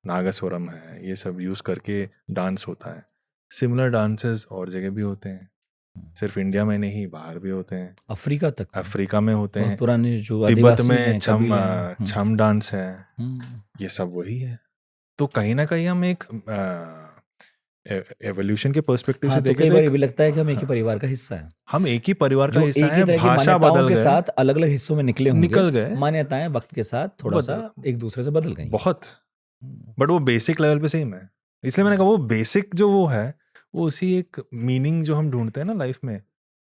Speaker 2: नागस्वरम है, ये सब यूज़ करके डांस होता है। सिमिलर डांसेस और जगह भी होते हैं। सिर्फ इंडिया में नहीं, बाहर भी होते हैं,
Speaker 1: अफ्रीका तक में,
Speaker 2: अफ्रीका में होते
Speaker 1: बहुत
Speaker 2: हैं,
Speaker 1: पुराने जो
Speaker 2: तिब्बत
Speaker 1: आदिवासी
Speaker 2: में
Speaker 1: हैं, कबीले हैं।
Speaker 2: छम डांस है,
Speaker 1: हम्म,
Speaker 2: ये सब वही है। तो कहीं ना कहीं हम एक एवोल्यूशन के पर्सपेक्टिव
Speaker 1: हाँ,
Speaker 2: से
Speaker 1: तो
Speaker 2: देखें
Speaker 1: कई
Speaker 2: तो
Speaker 1: बार
Speaker 2: एक
Speaker 1: ये भी लगता है कि हम एक ही परिवार का हिस्सा हैं,
Speaker 2: हम एक ही परिवार का
Speaker 1: जो
Speaker 2: हिस्सा
Speaker 1: एक ही
Speaker 2: है,
Speaker 1: तरह की
Speaker 2: भाषा
Speaker 1: मान्यताओं
Speaker 2: बदल
Speaker 1: के
Speaker 2: गए,
Speaker 1: साथ अलग अलग हिस्सों में निकले होंगे,
Speaker 2: निकल गए,
Speaker 1: मान्यताएं वक्त के साथ थोड़ा सा
Speaker 2: बदल
Speaker 1: एक दूसरे से बदल गई।
Speaker 2: बहुत,
Speaker 1: हम्म,
Speaker 2: बट वो बेसिक लेवल पे सेम है। इसलिए मैंने कहा वो बेसिक जो वो है, वो उसी एक मीनिंग जो हम ढूंढते हैं ना लाइफ में,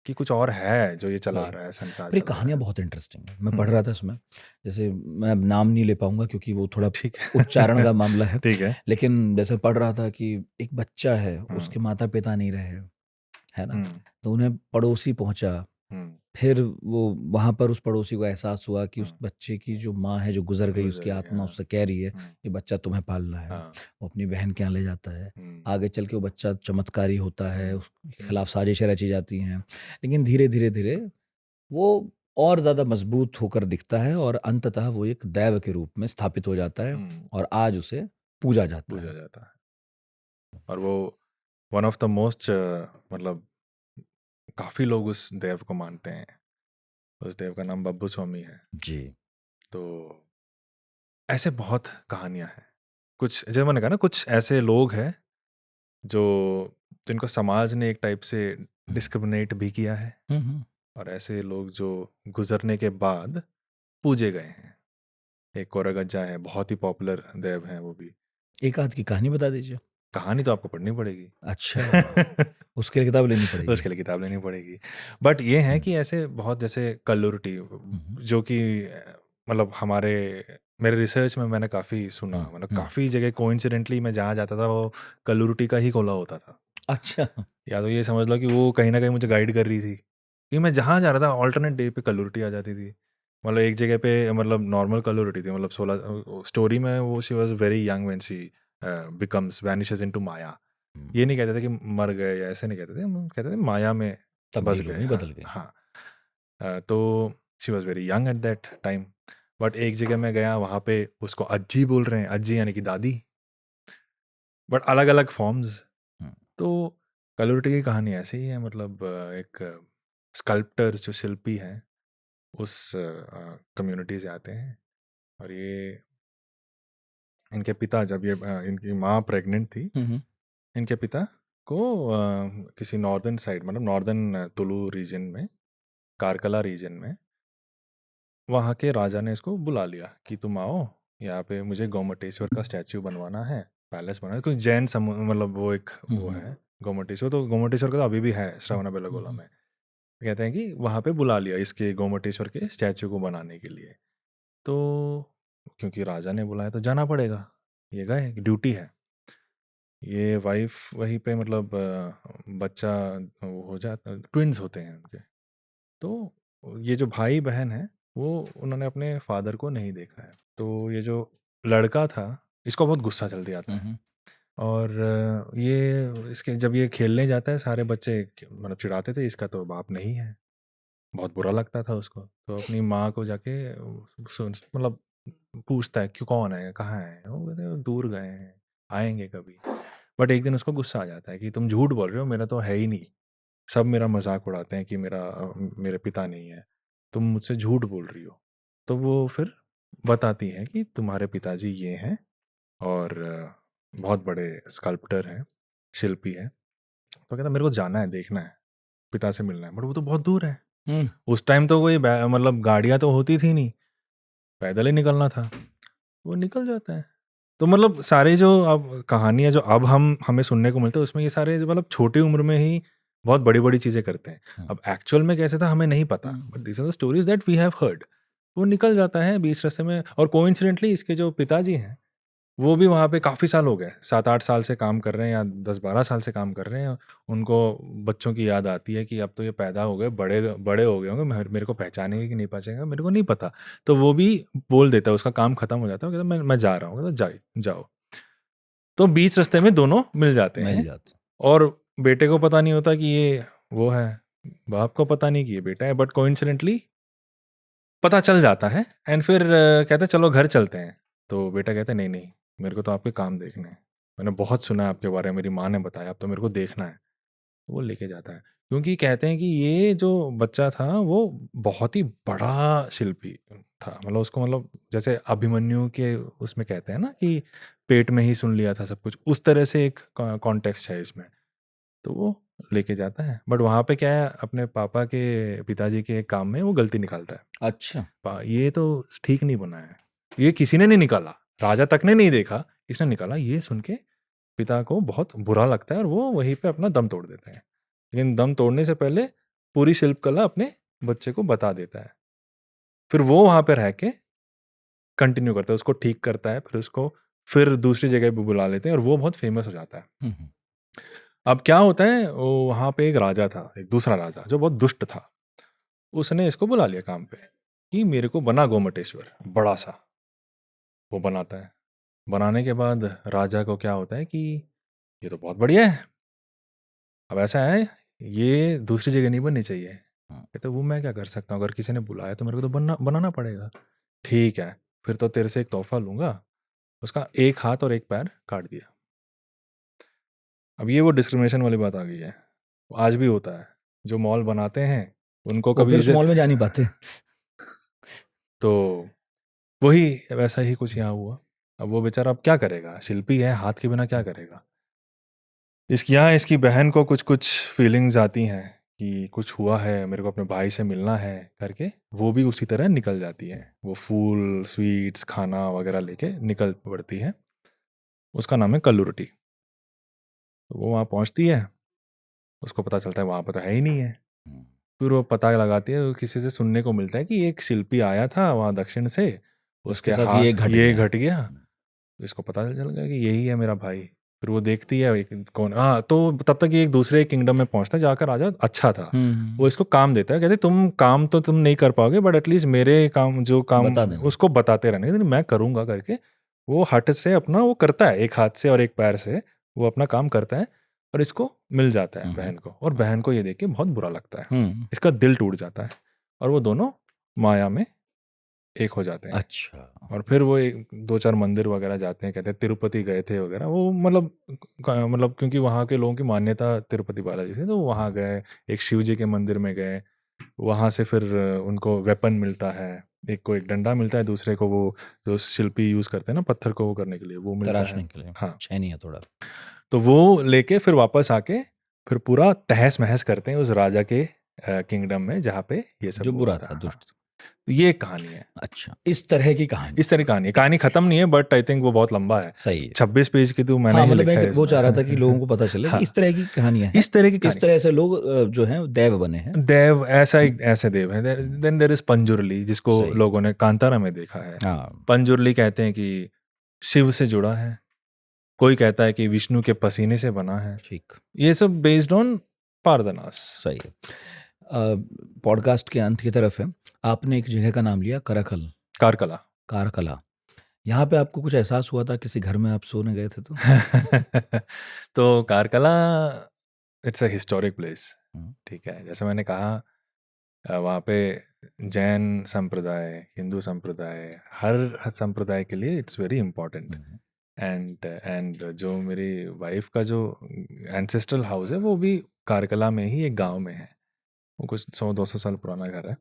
Speaker 2: कि कुछ और है जो ये चला
Speaker 1: वही।
Speaker 2: रहा है, संसार
Speaker 1: पर ये
Speaker 2: चला रहा
Speaker 1: कहानियां
Speaker 2: है।
Speaker 1: बहुत इंटरेस्टिंग है, मैं पढ़ रहा था इसमें, जैसे मैं अब नाम नहीं ले पाऊंगा क्योंकि वो थोड़ा
Speaker 2: ठीक है
Speaker 1: उच्चारण का मामला है,
Speaker 2: ठीक है।
Speaker 1: लेकिन जैसे पढ़ रहा था कि एक बच्चा है, उसके माता पिता नहीं रहे, है ना, तो उन्हें पड़ोसी पहुंचा, फिर वो वहां पर उस पड़ोसी को एहसास हुआ कि उस बच्चे की जो माँ है जो गुजर गई, उसकी आत्मा उससे कह रही है ये बच्चा तुम्हें पालना है। वो अपनी बहन के यहाँ ले जाता है, आगे चल के वो बच्चा चमत्कारी होता है, उसके खिलाफ साजिशें रची जाती हैं, लेकिन धीरे धीरे धीरे वो और ज्यादा मजबूत होकर दिखता है और अंततः वो एक दैव के रूप में स्थापित हो जाता है और आज उसे पूजा जाता है।
Speaker 2: और वो वन ऑफ द मोस्ट, मतलब काफी लोग उस देव को मानते हैं। उस देव का नाम बब्बू स्वामी है
Speaker 1: जी।
Speaker 2: तो ऐसे बहुत कहानियां हैं। कुछ जैसे मैंने कहा ना, कुछ ऐसे लोग हैं जो जिनको समाज ने एक टाइप से डिस्क्रिमिनेट भी किया है, और ऐसे लोग जो गुजरने के बाद पूजे गए हैं। एक कोरागज्जा है, बहुत ही पॉपुलर देव है वो भी।
Speaker 1: एक आध की कहानी बता दीजिए।
Speaker 2: कहानी तो आपको पढ़नी पड़ेगी।
Speaker 1: अच्छा उसके लिए किताब लेनी पड़ेगी।
Speaker 2: उसके लिए किताब लेनी पड़ेगी। बट ये है कि ऐसे बहुत, जैसे कल्लुर्टी, जो कि मतलब मेरे रिसर्च में मैंने काफ़ी सुना, मतलब काफ़ी जगह कोइंसिडेंटली मैं जहाँ जाता था वो कल्लुर्टी का ही खोला होता था।
Speaker 1: अच्छा।
Speaker 2: या तो ये समझ लो कि वो कहीं ना कहीं मुझे गाइड कर रही थी, क्योंकि मैं जहाँ जा रहा था ऑल्टरनेट डे पे कल्लुर्टी आ जाती थी। मतलब एक जगह पे मतलब नॉर्मल कल्लुर्टी थी, मतलब 16 स्टोरी में वो she was very young when she becomes vanishes into Maya. ये नहीं कहते थे कि मर गए या ऐसे नहीं कहते थे, हम कहते थे माया में बस
Speaker 1: तब्दील हो
Speaker 2: गए।
Speaker 1: गई,
Speaker 2: हाँ
Speaker 1: बदल गई।
Speaker 2: हाँ। तो she was very young at that time. But एक जगह मैं गया, वहाँ पे उसको अज्जी बोल रहे हैं, अज्जी यानी कि दादी, बट अलग अलग फॉर्म्स। तो कल्लुर्टी की कहानी ऐसी ही है, मतलब एक स्कल्प्टर्स जो शिल्पी हैं उस कम्युनिटी से आते हैं, और ये इनके पिता, जब ये इनकी माँ प्रेग्नेंट थी, इनके पिता को किसी नॉर्दर्न साइड, मतलब नॉर्दर्न तुलु रीजन में, कारकला रीजन में, वहाँ के राजा ने इसको बुला लिया कि तुम आओ यहाँ पे, मुझे गोमटेश्वर का स्टैचू बनवाना है, पैलेस बनाना है। कोई जैन मतलब वो एक वो है गोमटेश्वर, तो गोमटेश्वर का तो अभी भी है श्रवणबेलगोला में। कहते हैं कि वहाँ पे बुला लिया इसके गोमटेश्वर के स्टैचू को बनाने के लिए। तो क्योंकि राजा ने बुलाया तो जाना पड़ेगा, ये गए, ड्यूटी है। ये वाइफ वहीं पे, मतलब बच्चा वो हो जाता, ट्विन्स होते हैं उनके। तो ये जो भाई बहन है वो, उन्होंने अपने फादर को नहीं देखा है। तो ये जो लड़का था, इसको बहुत गुस्सा चल दिया था, और ये इसके जब ये खेलने जाता है, सारे बच्चे मतलब चिढ़ाते थे इसका तो बाप नहीं है, बहुत बुरा लगता था उसको। तो अपनी माँ को जाके मतलब पूछता है क्यों, कौन है, कहाँ है, वो कहते हैं दूर गए हैं, आएंगे कभी। बट एक दिन उसको गुस्सा आ जाता है कि तुम झूठ बोल रहे हो, मेरा तो है ही नहीं, सब मेरा मजाक उड़ाते हैं कि मेरे पिता नहीं है, तुम मुझसे झूठ बोल रही हो। तो वो फिर बताती हैं कि तुम्हारे पिताजी ये हैं, और बहुत बड़े स्कल्प्टर हैं, शिल्पी हैं। तो कहता मेरे को जाना है, देखना है, पिता से मिलना है, बट वो तो बहुत दूर है। उस टाइम तो कोई मतलब गाड़ियाँ तो होती थी नहीं, पैदल ही निकलना था। वो निकल जाता है। तो मतलब सारे जो अब कहानियाँ जो अब हमें सुनने को मिलते हैं, उसमें ये सारे जो मतलब छोटी उम्र में ही बहुत बड़ी बड़ी चीज़ें करते हैं। अब एक्चुअल में कैसे था हमें नहीं पता, but this are the stories that we have heard. वो निकल जाता है बीच रास्ते में, और कोइंसिडेंटली इसके जो पिताजी हैं वो भी वहाँ पे काफ़ी साल हो गए, 7-8 साल से काम कर रहे हैं, या 10-12 साल से काम कर रहे हैं। उनको बच्चों की याद आती है कि अब तो ये पैदा हो गए, बड़े बड़े हो गए होंगे, मेरे को पहचानेंगे कि नहीं पहचानेंगे मेरे को नहीं पता। तो वो भी बोल देता है, उसका काम खत्म हो जाता है, कहता मैं जा रहा हूँ, कहता जाओ। तो बीच रास्ते में दोनों मिल जाते हैं, और बेटे को पता नहीं होता कि ये वो है, बाप को पता नहीं कि ये बेटा है, बट कोइंसिडेंटली पता चल जाता है। एंड फिर कहते हैं चलो घर चलते हैं। तो बेटा कहता है नहीं, मेरे को तो आपके काम देखने हैं, मैंने बहुत सुना है आपके बारे में, मेरी माँ ने बताया, अब तो मेरे को देखना है। वो लेके जाता है, क्योंकि कहते हैं कि ये जो बच्चा था वो बहुत ही बड़ा शिल्पी था, मतलब उसको, मतलब जैसे अभिमन्यु के उसमें कहते हैं ना कि पेट में ही सुन लिया था सब कुछ, उस तरह से एक कॉन्टेक्स्ट है इसमें। तो वो लेके जाता है, बट वहाँ पे क्या है, अपने पापा के पिताजी के काम में वो गलती निकालता है।
Speaker 1: अच्छा।
Speaker 2: ये तो ठीक नहीं बना है, ये किसी ने नहीं निकाला, राजा तक ने नहीं देखा, इसने निकाला। ये सुन के पिता को बहुत बुरा लगता है और वो वहीं पे अपना दम तोड़ देते हैं। लेकिन दम तोड़ने से पहले पूरी शिल्पकला अपने बच्चे को बता देता है। फिर वो वहां पे रह के कंटिन्यू करता है, उसको ठीक करता है, फिर उसको फिर दूसरी जगह पे बुला लेते हैं और वो बहुत फेमस हो जाता है।
Speaker 1: हम्म,
Speaker 2: अब क्या होता है, वो वहां पे एक राजा था, एक दूसरा राजा जो बहुत दुष्ट था, उसने इसको बुला लिया काम पे कि मेरे को बना गोमटेश्वर बड़ा सा। वो बनाता है, बनाने के बाद राजा को क्या होता है कि ये तो बहुत बढ़िया है, अब ऐसा है ये दूसरी जगह नहीं बननी चाहिए। कहते वो मैं क्या कर सकता हूँ, अगर किसी ने बुलाया तो मेरे को तो बनाना पड़ेगा। ठीक है, फिर तो तेरे से एक तोहफा लूंगा। उसका एक हाथ और एक पैर काट दिया। अब ये वो डिस्क्रिमिनेशन वाली बात आ गई है, आज भी होता है, जो मॉल बनाते हैं उनको
Speaker 1: वो
Speaker 2: कभी
Speaker 1: फिर उस
Speaker 2: इज्जत,
Speaker 1: मॉल में जा नहीं पाते।
Speaker 2: तो वही वैसा ही कुछ यहाँ हुआ। अब वो बेचारा अब क्या करेगा, शिल्पी है, हाथ के बिना क्या करेगा। इसकी बहन को कुछ कुछ फीलिंग्स आती हैं कि कुछ हुआ है, मेरे को अपने भाई से मिलना है करके, वो भी उसी तरह निकल जाती है। वो फूल स्वीट्स खाना वगैरह लेके निकल पड़ती है। उसका नाम है कल्लुरटी। तो वो वहाँ पहुँचती है, उसको पता चलता है वहाँ पर तो है ही नहीं है। फिर वो पता लगाती है, किसी से सुनने को मिलता है कि एक शिल्पी आया था वहाँ दक्षिण से,
Speaker 1: उसके
Speaker 2: उसके
Speaker 1: साथ ये
Speaker 2: हाथ
Speaker 1: घट
Speaker 2: ये
Speaker 1: गया।
Speaker 2: घट गया। इसको पता चल गया कि यही है मेरा भाई। फिर वो देखती है कौन, हाँ, तो तब तक ये एक दूसरे किंगडम में पहुंचता है, जाकर राजा अच्छा था, वो इसको काम देता है, कहते तुम काम तो तुम नहीं कर पाओगे बट एटलीस्ट मेरे काम जो काम
Speaker 1: बता देना।
Speaker 2: उसको बताते रहने, मैं करूंगा करके। वो हट से अपना वो करता है, एक हाथ से और एक पैर से वो अपना काम करता है और इसको मिल जाता है बहन को। और बहन को ये देख के बहुत बुरा लगता है, इसका दिल टूट जाता है और वो दोनों माया में एक हो जाते हैं।
Speaker 1: अच्छा।
Speaker 2: और फिर वो एक दो चार मंदिर वगैरह जाते हैं, कहते हैं तिरुपति गए थे वगैरह, वो मतलब क्योंकि वहाँ के लोगों की मान्यता तिरुपति बालाजी से, तो वहाँ गए, एक शिव जी के मंदिर में गए। वहाँ से फिर उनको वेपन मिलता है, एक को एक डंडा मिलता है, दूसरे को वो जो शिल्पी यूज करते हैं ना पत्थर को वो करने के लिए, वो मिलता है।
Speaker 1: तराशने के लिए।
Speaker 2: हाँ,
Speaker 1: छैनी है थोड़ा।
Speaker 2: तो वो लेके फिर वापस आके फिर पूरा तहस महस करते हैं उस राजा के किंगडम में जहाँ पे ये सब
Speaker 1: जो
Speaker 2: हुआ
Speaker 1: बुरा
Speaker 2: था।
Speaker 1: था,
Speaker 2: हाँ,
Speaker 1: दुष्ट।
Speaker 2: तो ये एक कहानी है।
Speaker 1: अच्छा, इस तरह की कहानी।
Speaker 2: इस तरह की कहानी है, कहानी खत्म नहीं है बट आई थिंक वो बहुत लंबा है,
Speaker 1: सही है।
Speaker 2: 26 पेज की तो मैंने
Speaker 1: हाँ,
Speaker 2: ही
Speaker 1: मतलब
Speaker 2: लिखा
Speaker 1: मैं
Speaker 2: है
Speaker 1: वो
Speaker 2: इसमें।
Speaker 1: चाह रहा था कि लोगों को पता चले कि
Speaker 2: हाँ,
Speaker 1: इस तरह की कहानियां हैं।
Speaker 2: इस तरह की
Speaker 1: इस
Speaker 2: कहानी।
Speaker 1: तरह से लोग जो हैं देव बने हैं।
Speaker 2: देव ऐसा एक ऐसे देव है। देन देयर इज पंजुर्ली, जिसको
Speaker 1: सही।
Speaker 2: लोगों ने कांतारा में देखा है।
Speaker 1: हाँ।
Speaker 2: पंजुर्ली कहते हैं कि शिव से जुड़ा है, कोई कहता है कि विष्णु के पसीने से बना है।
Speaker 1: ठीक।
Speaker 2: ये सब बेस्ड ऑन पारदनास।
Speaker 1: सही है। पॉडकास्ट के अंत की तरफ है। आपने एक जगह का नाम लिया, कराखल।
Speaker 2: कारकला।
Speaker 1: कारकला। यहाँ पे आपको कुछ एहसास हुआ था किसी घर में आप सोने गए थे तो?
Speaker 2: तो Karkala it's a historic place.
Speaker 1: हम्म,
Speaker 2: ठीक है, जैसे मैंने कहा वहाँ पे जैन संप्रदाय, हिंदू संप्रदाय, हर संप्रदाय के लिए it's very important.
Speaker 1: Hmm,
Speaker 2: and जो मेरी वाइफ का जो एंसेस्ट्रल हाउस है वो भी कारकला में ही एक गांव में है। वो कुछ 100-200 साल पुराना घर है।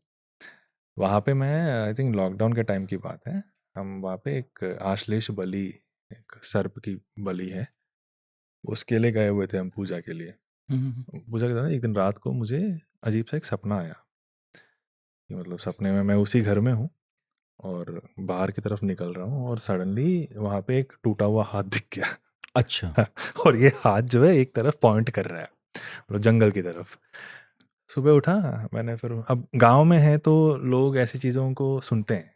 Speaker 2: वहाँ पे मैं आई थिंक लॉकडाउन के टाइम की बात है, हम वहाँ पे एक आश्लेष बलि, एक सर्प की बलि है, उसके लिए गए हुए थे हम पूजा के लिए। पूजा के दौरान एक दिन रात को मुझे अजीब सा एक सपना आया कि मतलब सपने में मैं उसी घर में हूँ और बाहर की तरफ निकल रहा हूँ और सडनली वहाँ पे एक टूटा हुआ हाथ दिख गया।
Speaker 1: अच्छा।
Speaker 2: और ये हाथ जो है एक तरफ पॉइंट कर रहा है, मतलब जंगल की तरफ। सुबह उठा मैंने, फिर अब गांव में है तो लोग ऐसी चीज़ों को सुनते हैं।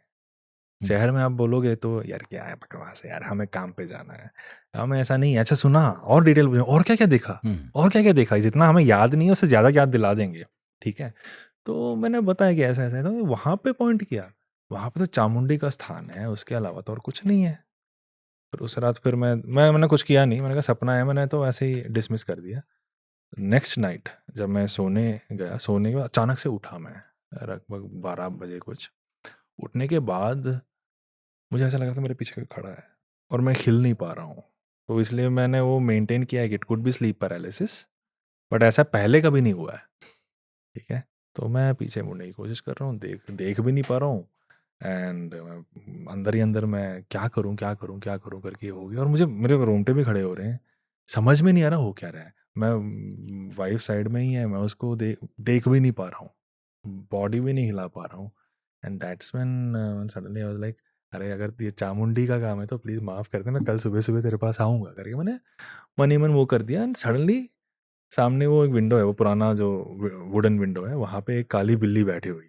Speaker 2: शहर में आप बोलोगे तो यार क्या है बकवास है यार, हमें काम पे जाना है। गाँव में ऐसा नहीं है, अच्छा सुना और डिटेल पूछो, और क्या क्या देखा, और क्या क्या देखा, जितना हमें याद नहीं है उससे ज़्यादा याद दिला देंगे। ठीक है, तो मैंने बताया कि ऐसा ऐसा है, तो वहाँ पे पॉइंट किया, वहाँ पे तो चामुंडी का स्थान है, उसके अलावा तो और कुछ नहीं है। फिर उस रात फिर मैंने कुछ किया नहीं, मैंने कहा सपना है, मैंने तो ऐसे ही डिसमिस कर दिया। नेक्स्ट नाइट जब मैं सोने गया, सोने के बाद अचानक से उठा मैं, लगभग 12 बजे कुछ। उठने के बाद मुझे ऐसा लग रहा था मेरे पीछे कोई खड़ा है और मैं हिल नहीं पा रहा हूँ। तो इसलिए मैंने वो मेंटेन किया है कि it could be sleep paralysis, but ऐसा पहले कभी नहीं हुआ है, ठीक है। तो मैं पीछे मुड़ने की कोशिश कर रहा हूँ, देख भी नहीं पा रहा हूँ, एंड अंदर ही अंदर मैं क्या करूँ करके ये हो गया, और मुझे मेरे रोंगटे भी खड़े हो रहे हैं, समझ में नहीं आ रहा हो क्या रहा है। मैं वाइफ साइड में ही है, मैं उसको देख भी नहीं पा रहा हूँ, बॉडी भी नहीं हिला पा रहा हूँ, and that's when suddenly I was like, अरे अगर ये चामुंडी का काम है तो प्लीज़ माफ़ कर दे, मैं कल सुबह सुबह तेरे पास आऊँगा करके मैंने मन ही मन वो कर दिया। एंड सडनली सामने वो एक विंडो है, वो पुराना जो वुडन विंडो है, वहाँ पे एक काली बिल्ली बैठी हुई है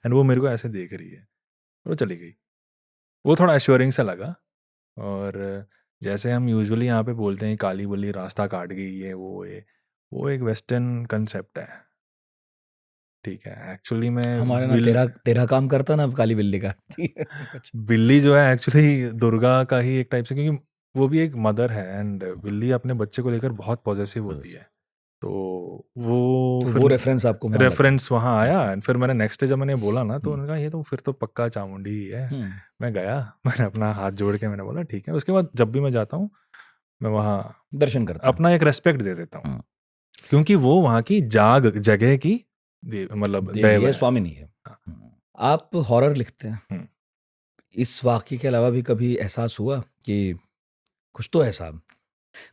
Speaker 2: एंड वो मेरे को ऐसे देख रही है और वो चली गई। वो थोड़ा एश्योरिंग सा लगा, और जैसे हम यूजुअली यहाँ पे बोलते हैं काली बिल्ली रास्ता काट गई, ये वो एक वेस्टर्न कंसेप्ट है, ठीक है। एक्चुअली में
Speaker 1: हमारे ना तेरा काम करता ना काली बिल्ली का कुछ।
Speaker 2: बिल्ली जो है एक्चुअली दुर्गा का ही एक टाइप से, क्योंकि वो भी एक मदर है, एंड बिल्ली अपने बच्चे को लेकर बहुत पॉजेसिव होती है, तो वो
Speaker 1: वो रेफरेंस आपको वहाँ लगा।
Speaker 2: रेफरेंस वहाँ आया। एंड फिर मैंने नेक्स्ट डे जब मैंने बोला ना, तो उन्होंने कहा ये तो फिर तो पक्का चामुंडी ही है। मैं गया, मैंने अपना हाथ जोड़ के मैंने बोला ठीक है। उसके बाद जब भी मैं जाता हूँ मैं वहाँ
Speaker 1: दर्शन करता
Speaker 2: अपना एक रेस्पेक्ट दे देता हूँ, क्योंकि वो वहाँ की जगह की मतलब
Speaker 1: देवी है, स्वामिनी है।
Speaker 2: हाँ।
Speaker 1: आप हॉरर लिखते हैं, इस वाक्य के अलावा भी कभी एहसास हुआ कि कुछ तो है साहब,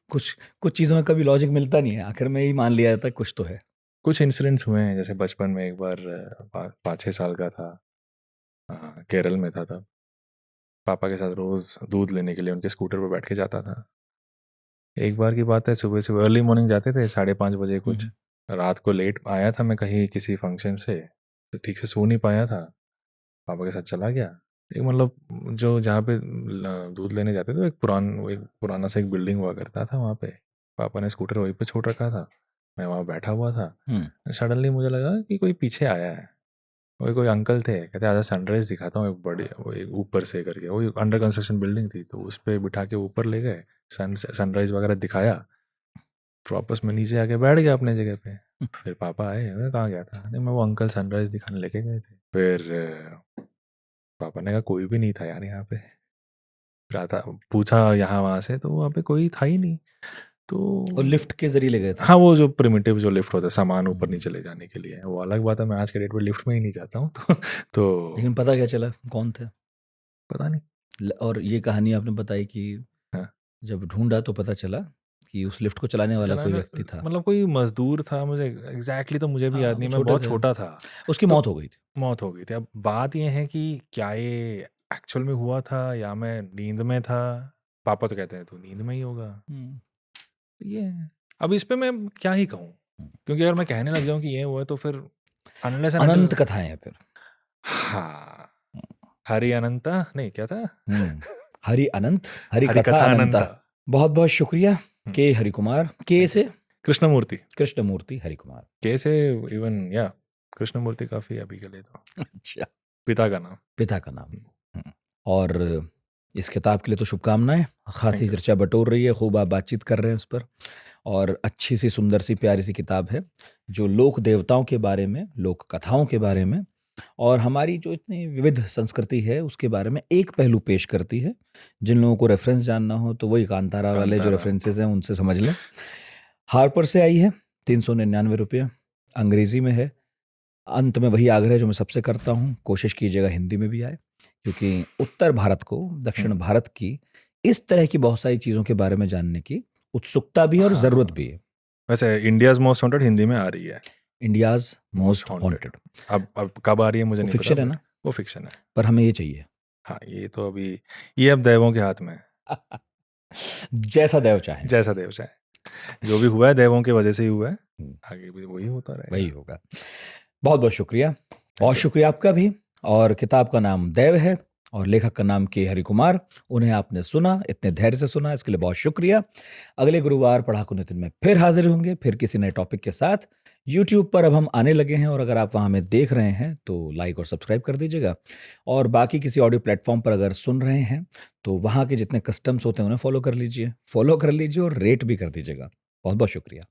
Speaker 1: कुछ चीज़ों में कभी लॉजिक मिलता नहीं है, आखिर में ही मान लिया जाता है कुछ तो है।
Speaker 2: कुछ इंसिडेंट्स हुए हैं, जैसे बचपन में एक बार 5-6 साल का था, केरल में था तब, पापा के साथ रोज़ दूध लेने के लिए उनके स्कूटर पर बैठ के जाता था। एक बार की बात है, सुबह सुबह अर्ली मॉर्निंग जाते थे, 5:30 बजे कुछ, रात को लेट आया था मैं कहीं किसी फंक्शन से, तो ठीक से सो नहीं पाया था, पापा के साथ चला गया। एक मतलब जो जहाँ पे दूध लेने जाते थे, एक पुराना सा एक बिल्डिंग हुआ करता था वहाँ पे, पापा ने स्कूटर वहीं पे छोड़ रखा था, मैं वहाँ बैठा हुआ था। सडनली मुझे लगा कि कोई पीछे आया है, वही कोई अंकल थे, कहते आजा सनराइज दिखाता हूँ, एक बड़ी वो एक ऊपर से करके, वो अंडर कंस्ट्रक्शन बिल्डिंग थी, तो उस पर बिठा के ऊपर ले गए, सनराइज वगैरह दिखाया, फिर वापस मैं नीचे आके बैठ गया अपने जगह पे। फिर पापा आए, मैं कहाँ गया था, नहीं मैं वो अंकल सनराइज दिखाने लेके गए थे। फिर पापा ने कहा कोई भी नहीं था यार यहाँ पे, रात पूछा यहाँ वहाँ से, तो वहाँ पे कोई था ही नहीं। तो
Speaker 1: और लिफ्ट के जरिए ले गए थे?
Speaker 2: हाँ, वो जो प्रिमिटिव जो लिफ्ट होता है सामान ऊपर नीचे ले जाने के लिए, वो अलग बात है, मैं आज के डेट में लिफ्ट में ही नहीं जाता हूँ तो
Speaker 1: लेकिन पता क्या चला कौन थे?
Speaker 2: पता नहीं।
Speaker 1: और ये कहानी आपने बताई कि
Speaker 2: हाँ,
Speaker 1: जब ढूंढा तो पता चला कि उस लिफ्ट को चलाने वाला कोई व्यक्ति था,
Speaker 2: मतलब कोई मजदूर था, मुझे एग्जैक्टली तो मुझे भी याद नहीं, मैं
Speaker 1: छोटे
Speaker 2: बहुत
Speaker 1: थे।
Speaker 2: छोटा था,
Speaker 1: उसकी
Speaker 2: तो
Speaker 1: मौत हो गई थी।
Speaker 2: मौत हो गई थी। अब बात ये है कि क्या ये एक्चुअल में हुआ था या मैं नींद में था, पापा तो कहते हैं तो नींद में ही होगा, ये है। अब इस पे मैं क्या ही कहूँ, क्योंकि अगर मैं कहने लग जाऊँ कि ये हुआ है तो फिर अनलेस एंड
Speaker 1: अनंत कथाएं हैं फिर।
Speaker 2: हाँ, हरि अनंता नहीं क्या था
Speaker 1: हरि अनंत, हरि
Speaker 2: हरि
Speaker 1: कथा अनंता। बहुत बहुत शुक्रिया के हरि कुमार, के से
Speaker 2: कृष्णमूर्ति,
Speaker 1: कृष्णमूर्ति हरि कुमार,
Speaker 2: के से इवन या कृष्णमूर्ति काफी अभी के लिए तो
Speaker 1: अच्छा,
Speaker 2: पिता का नाम,
Speaker 1: पिता का नाम। और इस किताब के लिए तो शुभकामनाएं, खासी चर्चा बटोर रही है, खूब आप बातचीत कर रहे हैं उस पर, और अच्छी सी सुंदर सी प्यारी सी किताब है जो लोक देवताओं के बारे में, लोक कथाओं के बारे में और हमारी जो इतनी विविध संस्कृति है उसके बारे में एक पहलू पेश करती है। जिन लोगों को रेफरेंस जानना हो तो वही कांतारा वाले जो रेफरेंसेस हैं उनसे समझ लें। हार्पर से आई है, 399 रुपये, अंग्रेजी में है। अंत में वही आग्रह जो मैं सबसे करता हूँ, कोशिश कीजिएगा हिंदी में भी आए, क्योंकि उत्तर भारत को, दक्षिण भारत की इस तरह की बहुत सारी चीज़ों के बारे में जानने की उत्सुकता भी है और ज़रूरत भी है।
Speaker 2: वैसे इंडियाज मोस्ट हॉन्टेड हिंदी में आ रही है,
Speaker 1: इंडियाज मोस्ट हॉन्टेड।
Speaker 2: अब कब आ रही है मुझे नहीं पता,
Speaker 1: फिक्शन है ना,
Speaker 2: वो फिक्शन है,
Speaker 1: पर हमें ये चाहिए।
Speaker 2: हाँ, ये तो अभी ये अब देवों के हाथ में है
Speaker 1: जैसा देव चाहे,
Speaker 2: जैसा देव चाहे, जो भी हुआ है देवों की वजह से ही हुआ है, आगे भी वही होता रहेगा,
Speaker 1: वही होगा। बहुत बहुत शुक्रिया, बहुत शुक्रिया आपका भी। और किताब का नाम देव है और लेखक का नाम के हरि कुमार। उन्हें आपने सुना, इतने धैर्य से सुना, इसके लिए बहुत शुक्रिया। अगले गुरुवार पढ़ाकू नितिन में फिर हाजिर होंगे, फिर किसी नए टॉपिक के साथ। YouTube पर अब हम आने लगे हैं और अगर आप वहाँ में देख रहे हैं तो लाइक और सब्सक्राइब कर दीजिएगा। और बाकी किसी ऑडियो प्लेटफॉर्म पर अगर सुन रहे हैं तो वहाँ के जितने कस्टम्स होते हैं उन्हें फॉलो कर लीजिए और रेट भी कर दीजिएगा। बहुत बहुत शुक्रिया।